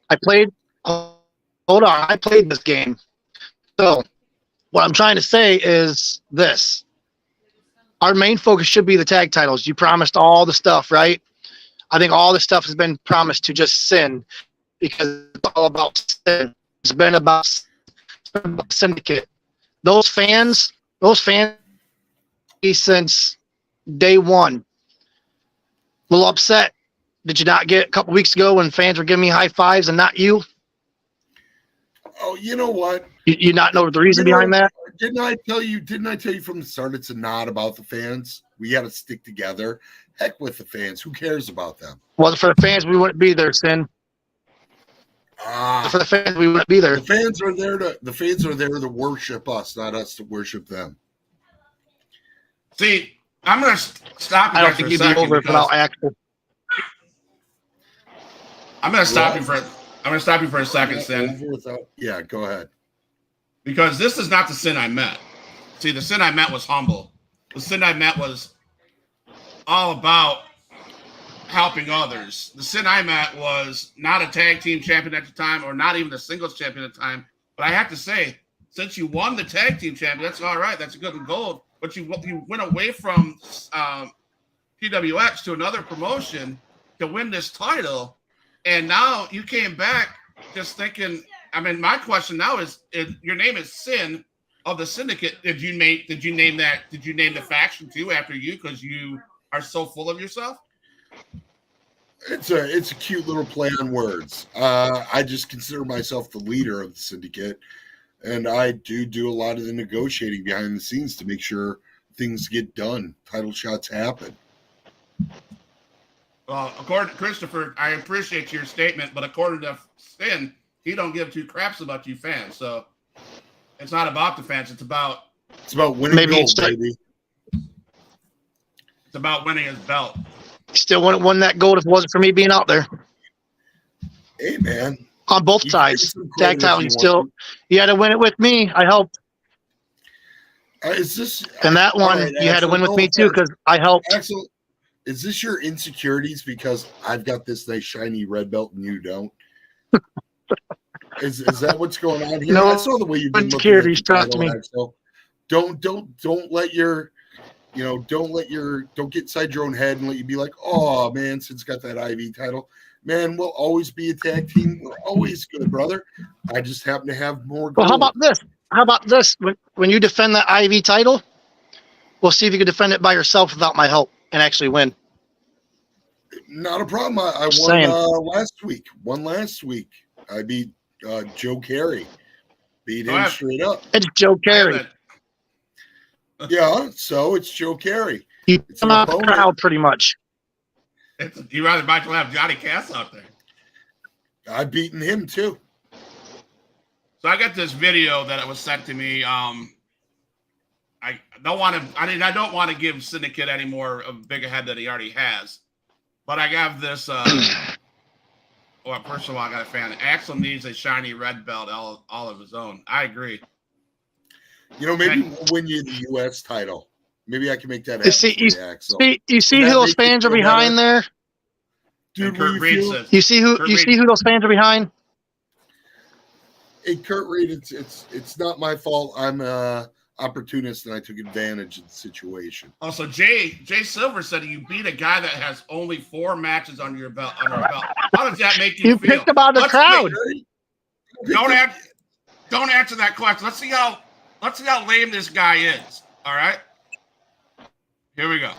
Speaker 5: I played this game. So what I'm trying to say is this. Our main focus should be the tag titles. You promised all the stuff, right? I think all the stuff has been promised to just Sin, because it's all about Sin. It's been about Syndicate. Those fans since day one. A little upset. Did you not get a couple weeks ago when fans were giving me high fives and not you?
Speaker 4: Oh, you know what?
Speaker 5: You not know the reason behind that?
Speaker 4: Didn't I tell you from the start it's not about the fans? We got to stick together. Heck with the fans. Who cares about them?
Speaker 5: Well, for the fans, we wouldn't be there, Sin. For the fans, we wouldn't be there.
Speaker 4: The fans are there to worship us, not us to worship them.
Speaker 2: See, I'm going to stop you.
Speaker 5: I don't think you'd be over without Axel.
Speaker 2: I'm going to stop you for a second, Sin.
Speaker 4: Yeah, go ahead.
Speaker 2: Because this is not the Sin I met. See, the Sin I met was humble. The Sin I met was all about helping others. The Sin I met was not a tag team champion at the time, or not even a singles champion at the time. But I have to say, since you won the tag team champion, that's all right. That's good and gold. But you went away from PWX to another promotion to win this title, and now you came back just thinking. I mean, my question now is your name is Sin of the Syndicate. Did you name the faction too after you, because you are so full of yourself?
Speaker 4: It's a cute little play on words. I just consider myself the leader of the Syndicate, and I do a lot of the negotiating behind the scenes to make sure things get done. Title shots happen.
Speaker 2: Well, according to Christopher, I appreciate your statement, but according to Sin, he don't give two craps about you fans. So it's not about the fans. It's about
Speaker 4: winning gold, baby.
Speaker 2: It's about winning his belt.
Speaker 5: He still wouldn't won that gold if it wasn't for me being out there.
Speaker 4: Hey, man.
Speaker 5: On both sides. Tag title, you had to win it with me. I helped. And that one, right, you had to win with me too, because I helped.
Speaker 4: Axel, is this your insecurities because I've got this nice shiny red belt and you don't? Is that what's going on here?
Speaker 5: No,
Speaker 4: I saw the way you've been
Speaker 5: insecurities. Trust me.
Speaker 4: Axel. Don't get inside your own head and let you be like, oh man, since got that IV title. man, we'll always be a tag team. We're always good, brother. I just happen to have more gold.
Speaker 5: Well, how about this? How about this? When you defend that IV title, we'll see if you can defend it by yourself without my help and actually win.
Speaker 4: Not a problem. I won
Speaker 5: Saying.
Speaker 4: last week. I beat Joe Carey. Beat him straight up.
Speaker 5: It's Joe Carey.
Speaker 4: Yeah, so it's Joe Carey.
Speaker 5: You come out the crowd pretty much.
Speaker 2: You rather might have Johnny Cass out there.
Speaker 4: I've beaten him too.
Speaker 2: So I got this video that was sent to me. I don't want to give Syndicate any more of a bigger head than he already has. But I have this. Well, first of all, I got a fan. Axel needs a shiny red belt all of his own. I agree.
Speaker 4: Maybe we'll win you the U.S. title. Maybe I can make that
Speaker 5: happen.
Speaker 4: Axel.
Speaker 5: You see who those fans are behind there?
Speaker 4: Dude,
Speaker 5: you see who those fans are behind?
Speaker 4: Hey, Kurt Reed, it's not my fault. I'm a opportunist and I took advantage of the situation.
Speaker 2: Also, Jay Silver said you beat a guy that has only 4 matches on your belt. How does that make you feel?
Speaker 5: You picked him out of the crowd.
Speaker 2: Don't answer that question. Let's see how lame this guy is. All right. Here we go.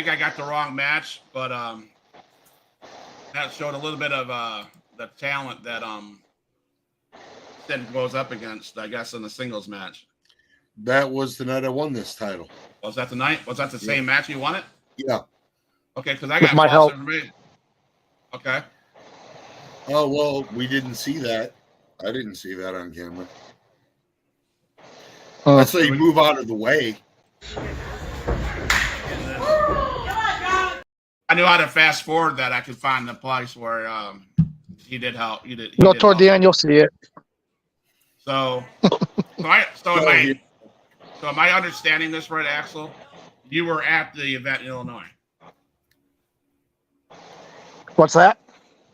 Speaker 2: think I got the wrong match, but that showed a little bit of the talent that Sid goes up against, I guess, in the singles match.
Speaker 4: That was the night I won this title.
Speaker 2: Was that the night? Was that the same match you won it?
Speaker 4: Yeah.
Speaker 2: Okay, because I
Speaker 5: With
Speaker 2: got
Speaker 5: my
Speaker 2: false
Speaker 5: help.
Speaker 2: information. Okay.
Speaker 4: Oh, well, we didn't see that. I didn't see that on camera. I say you move out of the way.
Speaker 2: I knew how to fast forward that. I could find the place where he did help. He did
Speaker 5: toward the end, you'll see it.
Speaker 2: So am I understanding this right, Axel? You were at the event in Illinois.
Speaker 5: What's that?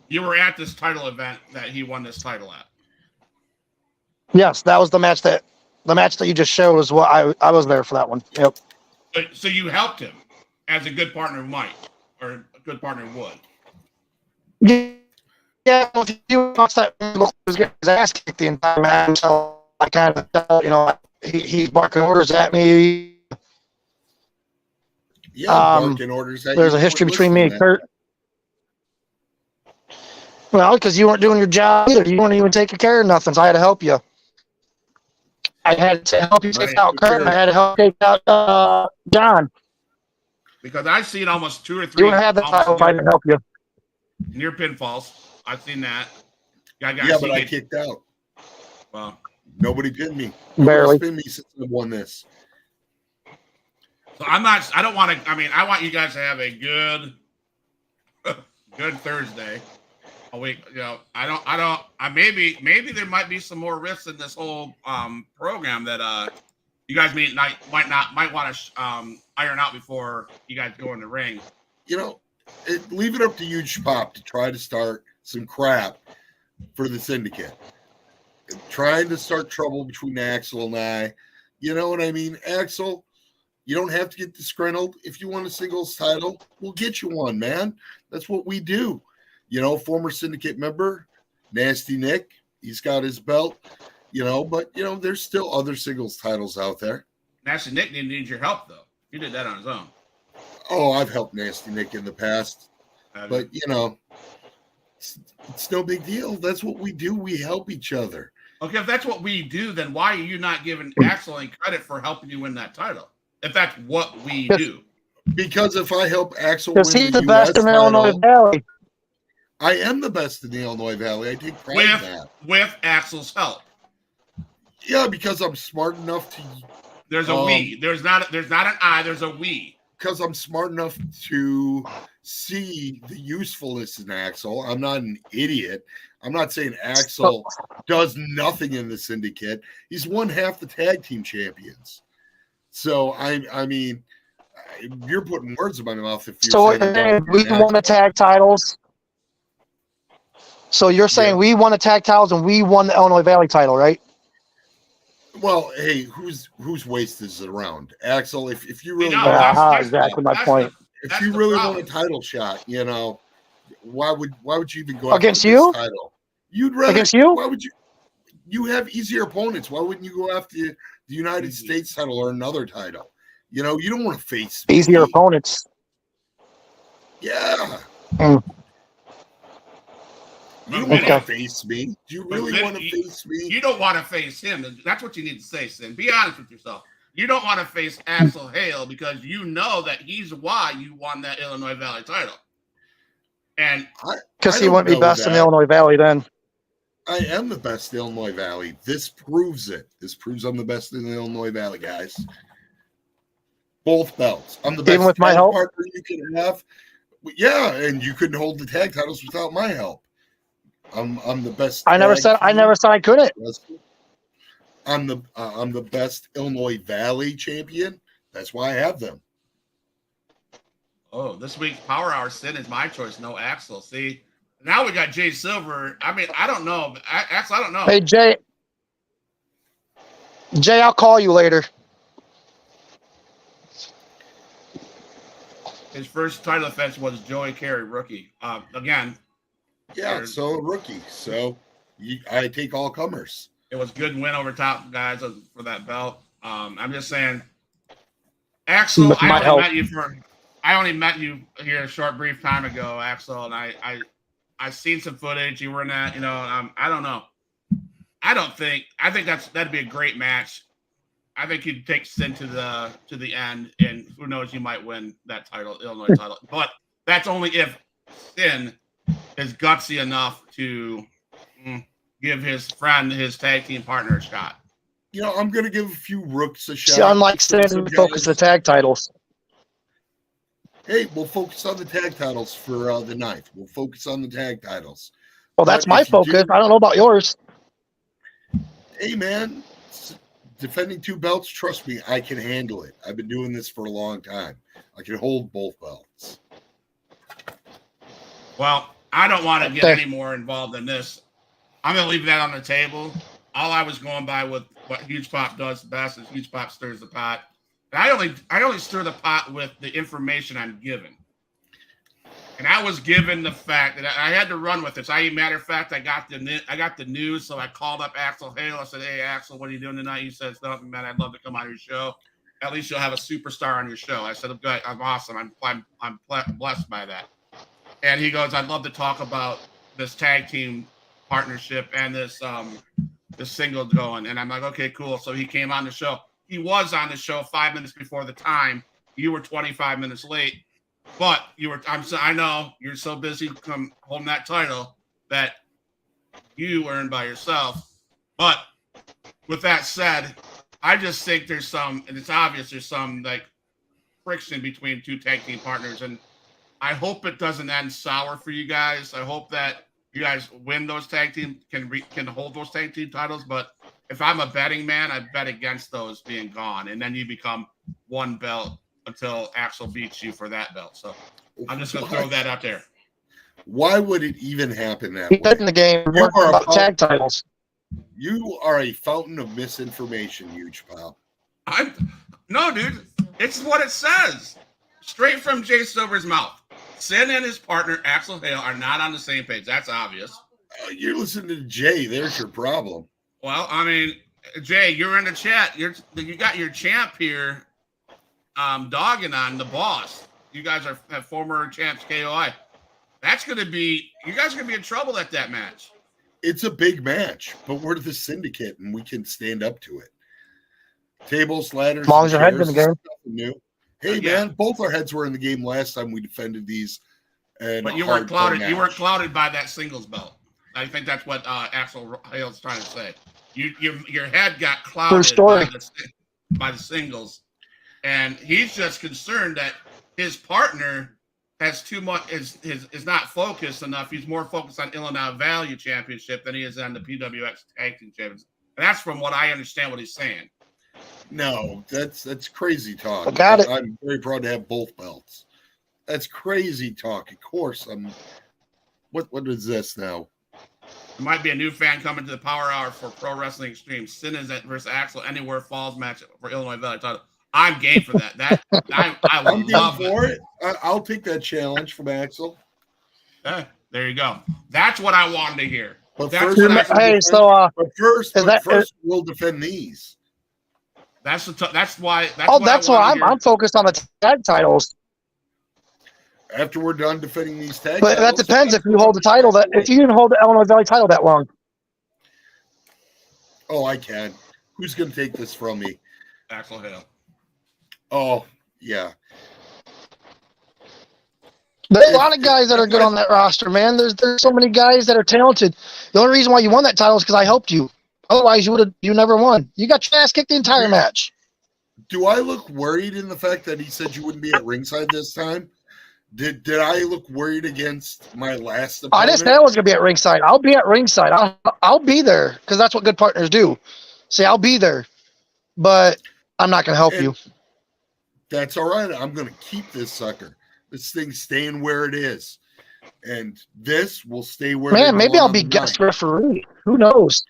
Speaker 2: You were at this title event that he won this title at.
Speaker 5: Yes, that was the match that you just showed was what I was there for that one. Yep.
Speaker 2: So you helped him as a good partner might, or a good partner would.
Speaker 5: Yeah, if you watch that, he was getting his ass kicked the entire match. So I kind of, he's barking orders at me.
Speaker 4: Yeah, barking orders at
Speaker 5: there's
Speaker 4: you.
Speaker 5: a history between me and Kurt. Well, because you weren't doing your job either. You weren't even taking care of nothing, so I had to help you. I had to help you take out Kurt, and I had to help take out John.
Speaker 2: Because I've seen almost 2 or 3.
Speaker 5: You would have the title if I didn't help you.
Speaker 2: Near pinfalls. I've seen that.
Speaker 4: Yeah, but I kicked out.
Speaker 2: Well,
Speaker 4: nobody pinned me.
Speaker 5: Barely.
Speaker 4: Nobody's pinned me since I won this.
Speaker 2: So I don't want to, I want you guys to have a good Thursday. A week, maybe there might be some more risks in this whole program that you guys might want to iron out before you guys go in the ring.
Speaker 4: Leave it up to Huge Pop to try to start some crap for the syndicate. Trying to start trouble between Axel and I. You know what I mean? Axel, you don't have to get disgruntled. If you want a singles title, we'll get you one, man. That's what we do. Former syndicate member, Nasty Nick, he's got his belt, but there's still other singles titles out there.
Speaker 2: Nasty Nick didn't need your help, though. He did that on his own.
Speaker 4: Oh, I've helped Nasty Nick in the past, but it's no big deal. That's what we do. We help each other.
Speaker 2: Okay, if that's what we do, then why are you not giving Axel any credit for helping you win that title? If that's what we do.
Speaker 4: Because if I help Axel win
Speaker 5: he's
Speaker 4: the
Speaker 5: the best in Illinois Valley.
Speaker 4: I am the best in the Illinois Valley. I take pride in that.
Speaker 2: With Axel's help.
Speaker 4: Yeah, because I'm smart enough to.
Speaker 2: There's a we. There's not an I. There's a we.
Speaker 4: Because I'm smart enough to see the usefulness in Axel. I'm not an idiot. I'm not saying Axel does nothing in the syndicate. He's won half the tag team champions. So I mean, you're putting words in my mouth if you're saying
Speaker 5: we won the tag titles. So you're saying we won the tag titles and we won the Illinois Valley title, right?
Speaker 4: Well, hey, whose waist is it around? Axel, if you really
Speaker 5: exactly my point.
Speaker 4: If you really want a title shot, why would you even go
Speaker 5: against
Speaker 4: after
Speaker 5: you?
Speaker 4: This title? You'd rather
Speaker 5: against you?
Speaker 4: Why would you? You have easier opponents. Why wouldn't you go after the United States title or another title? You don't want to face
Speaker 5: easier opponents.
Speaker 4: Yeah. You don't want to face me. Do you really want to face me?
Speaker 2: You don't want to face him. That's what you need to say, Sin. Be honest with yourself. You don't want to face Axel Hale because you know that he's why you won that Illinois Valley title. And
Speaker 5: because he wouldn't be best in the Illinois Valley then.
Speaker 4: I am the best in Illinois Valley. This proves it. This proves I'm the best in the Illinois Valley, guys. Both belts. I'm the best
Speaker 5: even with my help
Speaker 4: partner you can have. Yeah, and you couldn't hold the tag titles without my help. I'm the best.
Speaker 5: I never said I couldn't.
Speaker 4: I'm the best Illinois Valley champion. That's why I have them.
Speaker 2: Oh, this week's Power Hour Sin is my choice. No Axel. See, now we got Jay Silver. I don't know. Axel, I don't know.
Speaker 5: Hey, Jay, I'll call you later.
Speaker 2: His first title defense was Joey Carey, rookie. Again.
Speaker 4: Yeah, so a rookie. So I take all comers.
Speaker 2: It was good win over top guys for that belt. I'm just saying, Axel, I I only met you here a short, brief time ago, Axel, and I seen some footage. You were in that, I don't know. I think that'd be a great match. I think you'd take Sin to the end, and who knows, you might win that title, Illinois title. But that's only if Sin is gutsy enough to give his friend, his tag team partner, a shot.
Speaker 4: I'm going to give a few rooks a shot.
Speaker 5: See, unlike Sin, focus the tag titles.
Speaker 4: Hey, we'll focus on the tag titles for the 9th. We'll focus on the tag titles.
Speaker 5: Well, that's my focus. I don't know about yours.
Speaker 4: Hey, man, defending 2 belts, trust me, I can handle it. I've been doing this for a long time. I can hold both belts.
Speaker 2: Well, I don't want to get any more involved in this. I'm going to leave that on the table. All I was going by with what Huge Pop does best is Huge Pop stirs the pot. And I only stir the pot with the information I'm given. And I was given the fact that I had to run with this. Matter of fact, I got the news, so I called up Axel Hale. I said, "Hey, Axel, what are you doing tonight?" He says, "Nothing, man. I'd love to come on your show. At least you'll have a superstar on your show." I said, "I'm awesome. I'm blessed by that." And he goes, "I'd love to talk about this tag team partnership and this single going." And I'm like, "Okay, cool." So he came on the show. He was on the show 5 minutes before the time. You were 25 minutes late. But I know you're so busy holding that title that you earned by yourself. But with that said, I just think and it's obvious there's some like friction between 2 tag team partners, and I hope it doesn't end sour for you guys. I hope that you guys win those tag team, can hold those tag team titles. But if I'm a betting man, I bet against those being gone, and then you become 1 belt until Axel beats you for that belt. So I'm just going to throw that out there.
Speaker 4: Why would it even happen that
Speaker 5: way?
Speaker 4: In
Speaker 5: the game, tag titles.
Speaker 4: You are a fountain of misinformation, Huge Pop.
Speaker 2: No, dude. It's what it says. Straight from Jay Silver's mouth. Sin and his partner, Axel Hale, are not on the same page. That's obvious.
Speaker 4: You're listening to Jay. There's your problem.
Speaker 2: Well, I mean, Jay, you're in the chat. You got your champ here dogging on the boss. You guys have former champs KOI. That's going to be, you guys are going to be in trouble at that match.
Speaker 4: It's a big match, but we're the syndicate and we can stand up to it. Tables, ladders,
Speaker 5: as long as your head's in the game.
Speaker 4: New. Hey, man, both our heads were in the game last time we defended these.
Speaker 2: But you weren't clouded. You weren't clouded by that singles belt. I think that's what Axel Hale's trying to say. Your head got clouded by the singles. And he's just concerned that his partner has too much is not focused enough. He's more focused on Illinois Value Championship than he is on the PWX Tag Team Champions. And that's from what I understand what he's saying.
Speaker 4: No, that's crazy talk.
Speaker 5: I got it.
Speaker 4: I'm very proud to have both belts. That's crazy talk. Of course, what is this now?
Speaker 2: There might be a new fan coming to the Power Hour for Pro Wrestling Extreme. Sin versus Axel Anywhere Falls match for Illinois Valley title. I'm game for that. I would love
Speaker 4: it. I'll take that challenge from Axel.
Speaker 2: There you go. That's what I wanted to hear.
Speaker 4: But
Speaker 2: that's
Speaker 4: first we'll defend these.
Speaker 2: That's why.
Speaker 5: That's why I'm focused on the tag titles.
Speaker 4: After we're done defending these tag
Speaker 5: but
Speaker 4: titles,
Speaker 5: that depends if you hold the title if you didn't hold the Illinois Valley title that long.
Speaker 4: Oh, I can. Who's going to take this from me?
Speaker 2: Axel Hale.
Speaker 4: Oh, yeah.
Speaker 5: There's a lot of guys that are good on that roster, man. There's so many guys that are talented. The only reason why you won that title is because I helped you. Otherwise, you never won. You got your ass kicked the entire match.
Speaker 4: Do I look worried in the fact that he said you wouldn't be at ringside this time? Did I look worried against my last opponent?
Speaker 5: I didn't say I was going to be at ringside. I'll be at ringside. I'll be there because that's what good partners do. See, I'll be there, but I'm not going to help you.
Speaker 4: That's all right. I'm going to keep this sucker. This thing's staying where it is. And this will stay where it is.
Speaker 5: Man, maybe I'll be guest referee. Who knows?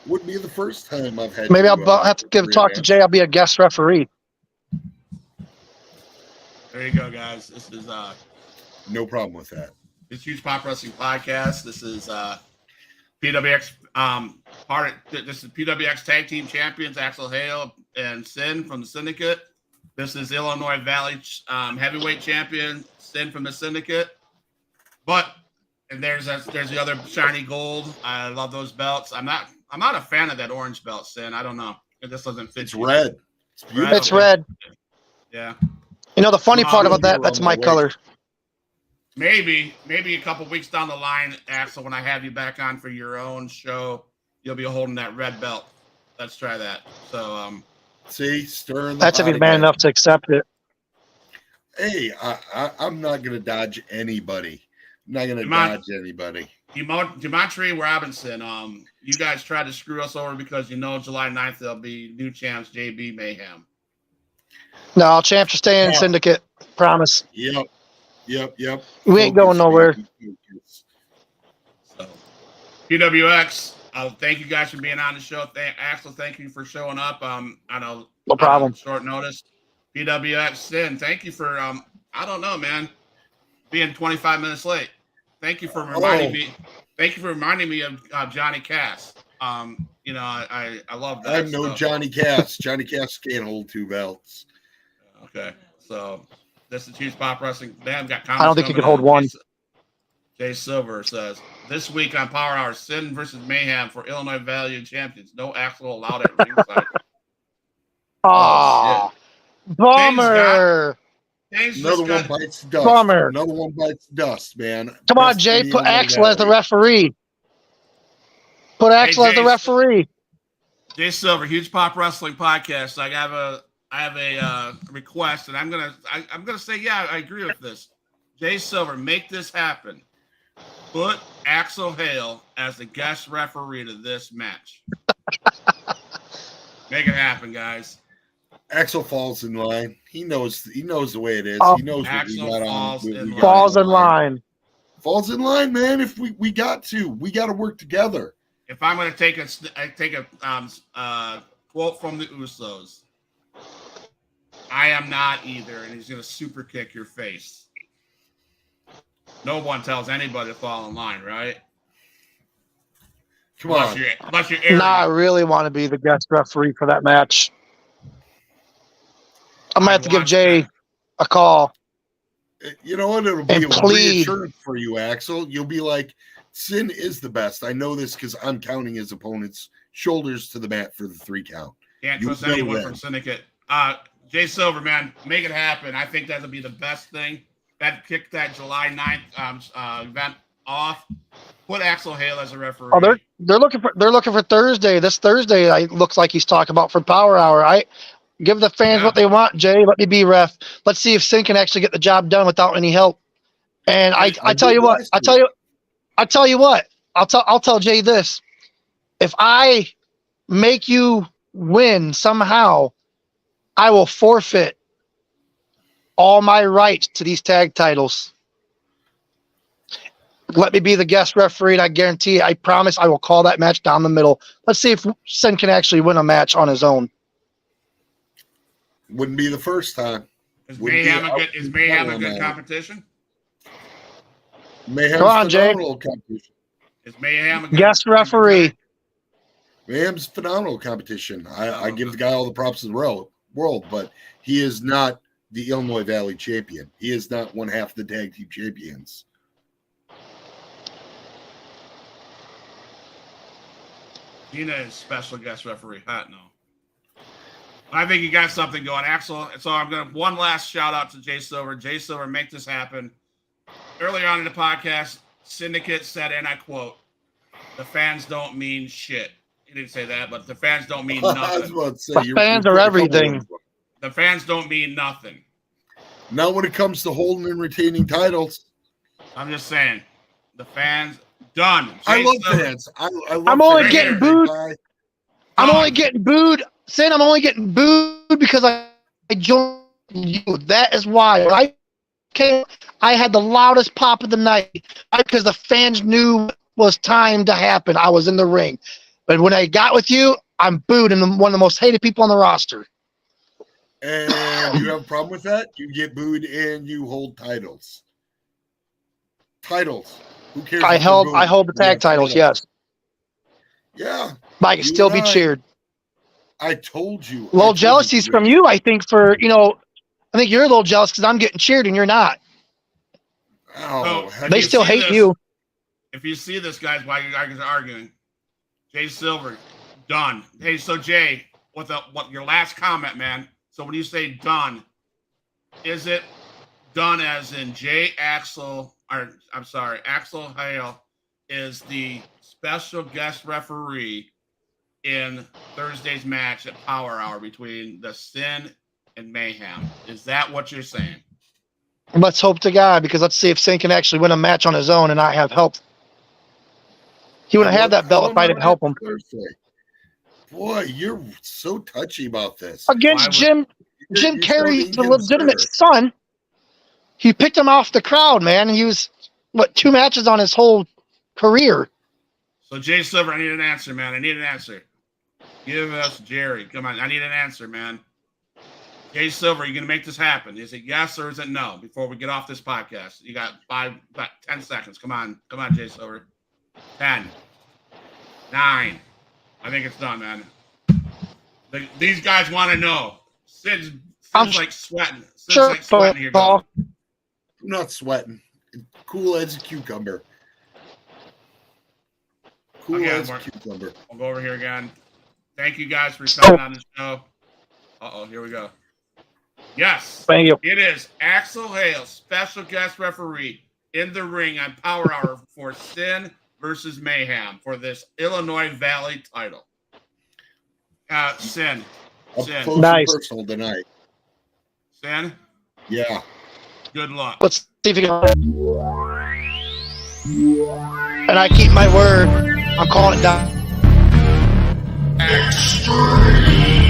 Speaker 4: Wouldn't be the first time I've had.
Speaker 5: Maybe I'll have to talk to Jay. I'll be a guest referee.
Speaker 2: There you go, guys. This is
Speaker 4: no problem with that.
Speaker 2: It's Huge Pop Wrestling Podcast. This is PWX this is PWX Tag Team Champions Axel Hale and Sin from the Syndicate. This is Illinois Valley heavyweight champion Sin from the Syndicate. And there's the other shiny gold. I love those belts. I'm not a fan of that orange belt, Sin. I don't know. It just doesn't fit.
Speaker 4: It's red.
Speaker 2: It's red.
Speaker 5: It's red.
Speaker 2: Yeah.
Speaker 5: You know the funny part about that's my color.
Speaker 2: Maybe a couple weeks down the line, Axel, when I have you back on for your own show, you'll be holding that red belt. Let's try that. So
Speaker 4: see, stirring.
Speaker 5: That's if he's man enough to accept it.
Speaker 4: Hey, I'm not gonna dodge anybody. I'm not gonna dodge anybody.
Speaker 2: Demontre Robinson, you guys tried to screw us over because July 9th there'll be new champs JB Mayhem.
Speaker 5: No, champs are staying in Syndicate. Promise.
Speaker 4: Yep.
Speaker 5: We ain't going nowhere.
Speaker 2: So, PWX, thank you guys for being on the show. Axel, thank you for showing up. I know
Speaker 5: no problem.
Speaker 2: Short notice. PWX, Sin, thank you for I don't know, man, being 25 minutes late. Thank you for reminding me. Thank you for reminding me of Johnny Cass. I love that.
Speaker 4: I know Johnny Cass. Johnny Cass can't hold two belts.
Speaker 2: Okay, so this is Huge Pop Wrestling. They have got.
Speaker 5: I don't think you can hold one.
Speaker 2: Jay Silver says this week on Power Hour: Sin versus Mayhem for Illinois Valley Champions. No Axel allowed at ringside.
Speaker 5: Oh, bummer.
Speaker 4: Another one bites dust.
Speaker 5: Bummer.
Speaker 4: Another one bites dust, man.
Speaker 5: Come on, Jay. Put Axel as the referee. Put Axel as the referee.
Speaker 2: Jay Silver, Huge Pop Wrestling Podcast. I have a request, and I'm gonna say, yeah, I agree with this. Jay Silver, make this happen. Put Axel Hale as the guest referee to this match. Make it happen, guys.
Speaker 4: Axel falls in line. He knows the way it is.
Speaker 5: Oh,
Speaker 4: he knows what we got on.
Speaker 5: Falls in line.
Speaker 4: Falls in line, man. If we got to work together.
Speaker 2: If I'm going to take a quote from the Usos, I am not either, and he's going to super kick your face. No one tells anybody to fall in line, right?
Speaker 4: Come on.
Speaker 2: Unless you're arrogant.
Speaker 5: I really want to be the guest referee for that match. I'm going to have to give Jay a call.
Speaker 4: You know what? It'll be a reassurance for you, Axel. You'll be like, Sin is the best. I know this because I'm counting his opponent's shoulders to the mat for the 3 count.
Speaker 2: Can't trust anyone from Syndicate. Jay Silver, man, make it happen. I think that'll be the best thing. That kick that July 9th event off. Put Axel Hale as a referee.
Speaker 5: Oh, they're looking for Thursday. This Thursday, looks like he's talking about for Power Hour. Give the fans what they want, Jay. Let me be ref. Let's see if Sin can actually get the job done without any help. And I tell you what. I'll tell Jay this. If I make you win somehow, I will forfeit all my rights to these tag titles. Let me be the guest referee, and I guarantee you, I promise I will call that match down the middle. Let's see if Sin can actually win a match on his own.
Speaker 4: Wouldn't be the first time.
Speaker 2: Is Mayhem a good competition?
Speaker 4: Mayhem's
Speaker 5: Come on, Jay.
Speaker 4: competition.
Speaker 2: Is Mayhem a good
Speaker 5: guest referee?
Speaker 4: Mayhem's phenomenal competition. I give the guy all the props in the world, but he is not the Illinois Valley champion. He is not one half the tag team champions.
Speaker 2: Gina is special guest referee. No. I think you got something going, Axel. So I'm going to one last shout out to Jay Silver. Jay Silver, make this happen. Earlier on in the podcast, Syndicate said, and I quote, "The fans don't mean shit." He didn't say that, but the fans don't mean nothing.
Speaker 5: The fans are everything.
Speaker 2: The fans don't mean nothing.
Speaker 4: Not when it comes to holding and retaining titles.
Speaker 2: I'm just saying, the fans done.
Speaker 4: I love fans.
Speaker 5: I'm only getting booed. I'm only getting booed. Sin, I'm only getting booed because I joined you. That is why. When I came, I had the loudest pop of the night because the fans knew it was time to happen. I was in the ring. But when I got with you, I'm booed and one of the most hated people on the roster.
Speaker 4: And you have a problem with that? You get booed and you hold titles. Titles. Who cares?
Speaker 5: I hold the tag titles, yes.
Speaker 4: Yeah.
Speaker 5: But I can still be cheered.
Speaker 4: I told you.
Speaker 5: Well, jealousy's from you, I think, for, I think you're a little jealous because I'm getting cheered and you're not.
Speaker 4: Oh,
Speaker 2: So,
Speaker 5: They
Speaker 2: you
Speaker 5: still
Speaker 2: see
Speaker 5: hate
Speaker 2: this-
Speaker 5: you.
Speaker 2: If you see this, guys, while you guys are arguing, Jay Silver, done. Hey, so Jay, what your last comment, man? So when you say done, is it done as in Axel Hale is the special guest referee in Thursday's match at Power Hour between the Sin and Mayhem? Is that what you're saying?
Speaker 5: Let's hope to God, because let's see if Sin can actually win a match on his own and not have help. He wouldn't have that belt if I didn't help him.
Speaker 4: Thursday. Boy, you're so touchy about this.
Speaker 5: Against Jim
Speaker 4: You're
Speaker 5: Carrey's
Speaker 4: so
Speaker 5: the legitimate
Speaker 4: inconsiderate.
Speaker 5: son. He picked him off the crowd, man. He was, 2 matches on his whole career.
Speaker 2: So Jay Silver, I need an answer, man. I need an answer. Give us Jerry. Come on, I need an answer, man. Jay Silver, you gonna make this happen? Is it yes or is it no? Before we get off this podcast, you got 10 seconds. Come on, Jay Silver. 10, 9. I think it's done, man. These guys want to know. Sid's like sweating. Sid's
Speaker 5: Sure,
Speaker 2: like sweating here.
Speaker 5: Paul.
Speaker 2: Going.
Speaker 4: I'm not sweating. Cool as a cucumber. Cool
Speaker 2: Okay,
Speaker 4: as a
Speaker 2: Mark.
Speaker 4: cucumber.
Speaker 2: I'll go over here again. Thank you guys for coming on the show. Here we go. Yes,
Speaker 5: Thank you.
Speaker 2: it is Axel Hale, special guest referee in the ring on Power Hour for Sin versus Mayhem for this Illinois Valley title. Sin.
Speaker 4: Up
Speaker 2: Sin.
Speaker 4: close
Speaker 5: Nice.
Speaker 4: and personal tonight.
Speaker 2: Sin,
Speaker 4: Yeah.
Speaker 2: good luck.
Speaker 5: Let's see if you can. And I keep my word. I'm calling it down.
Speaker 1: Extreme.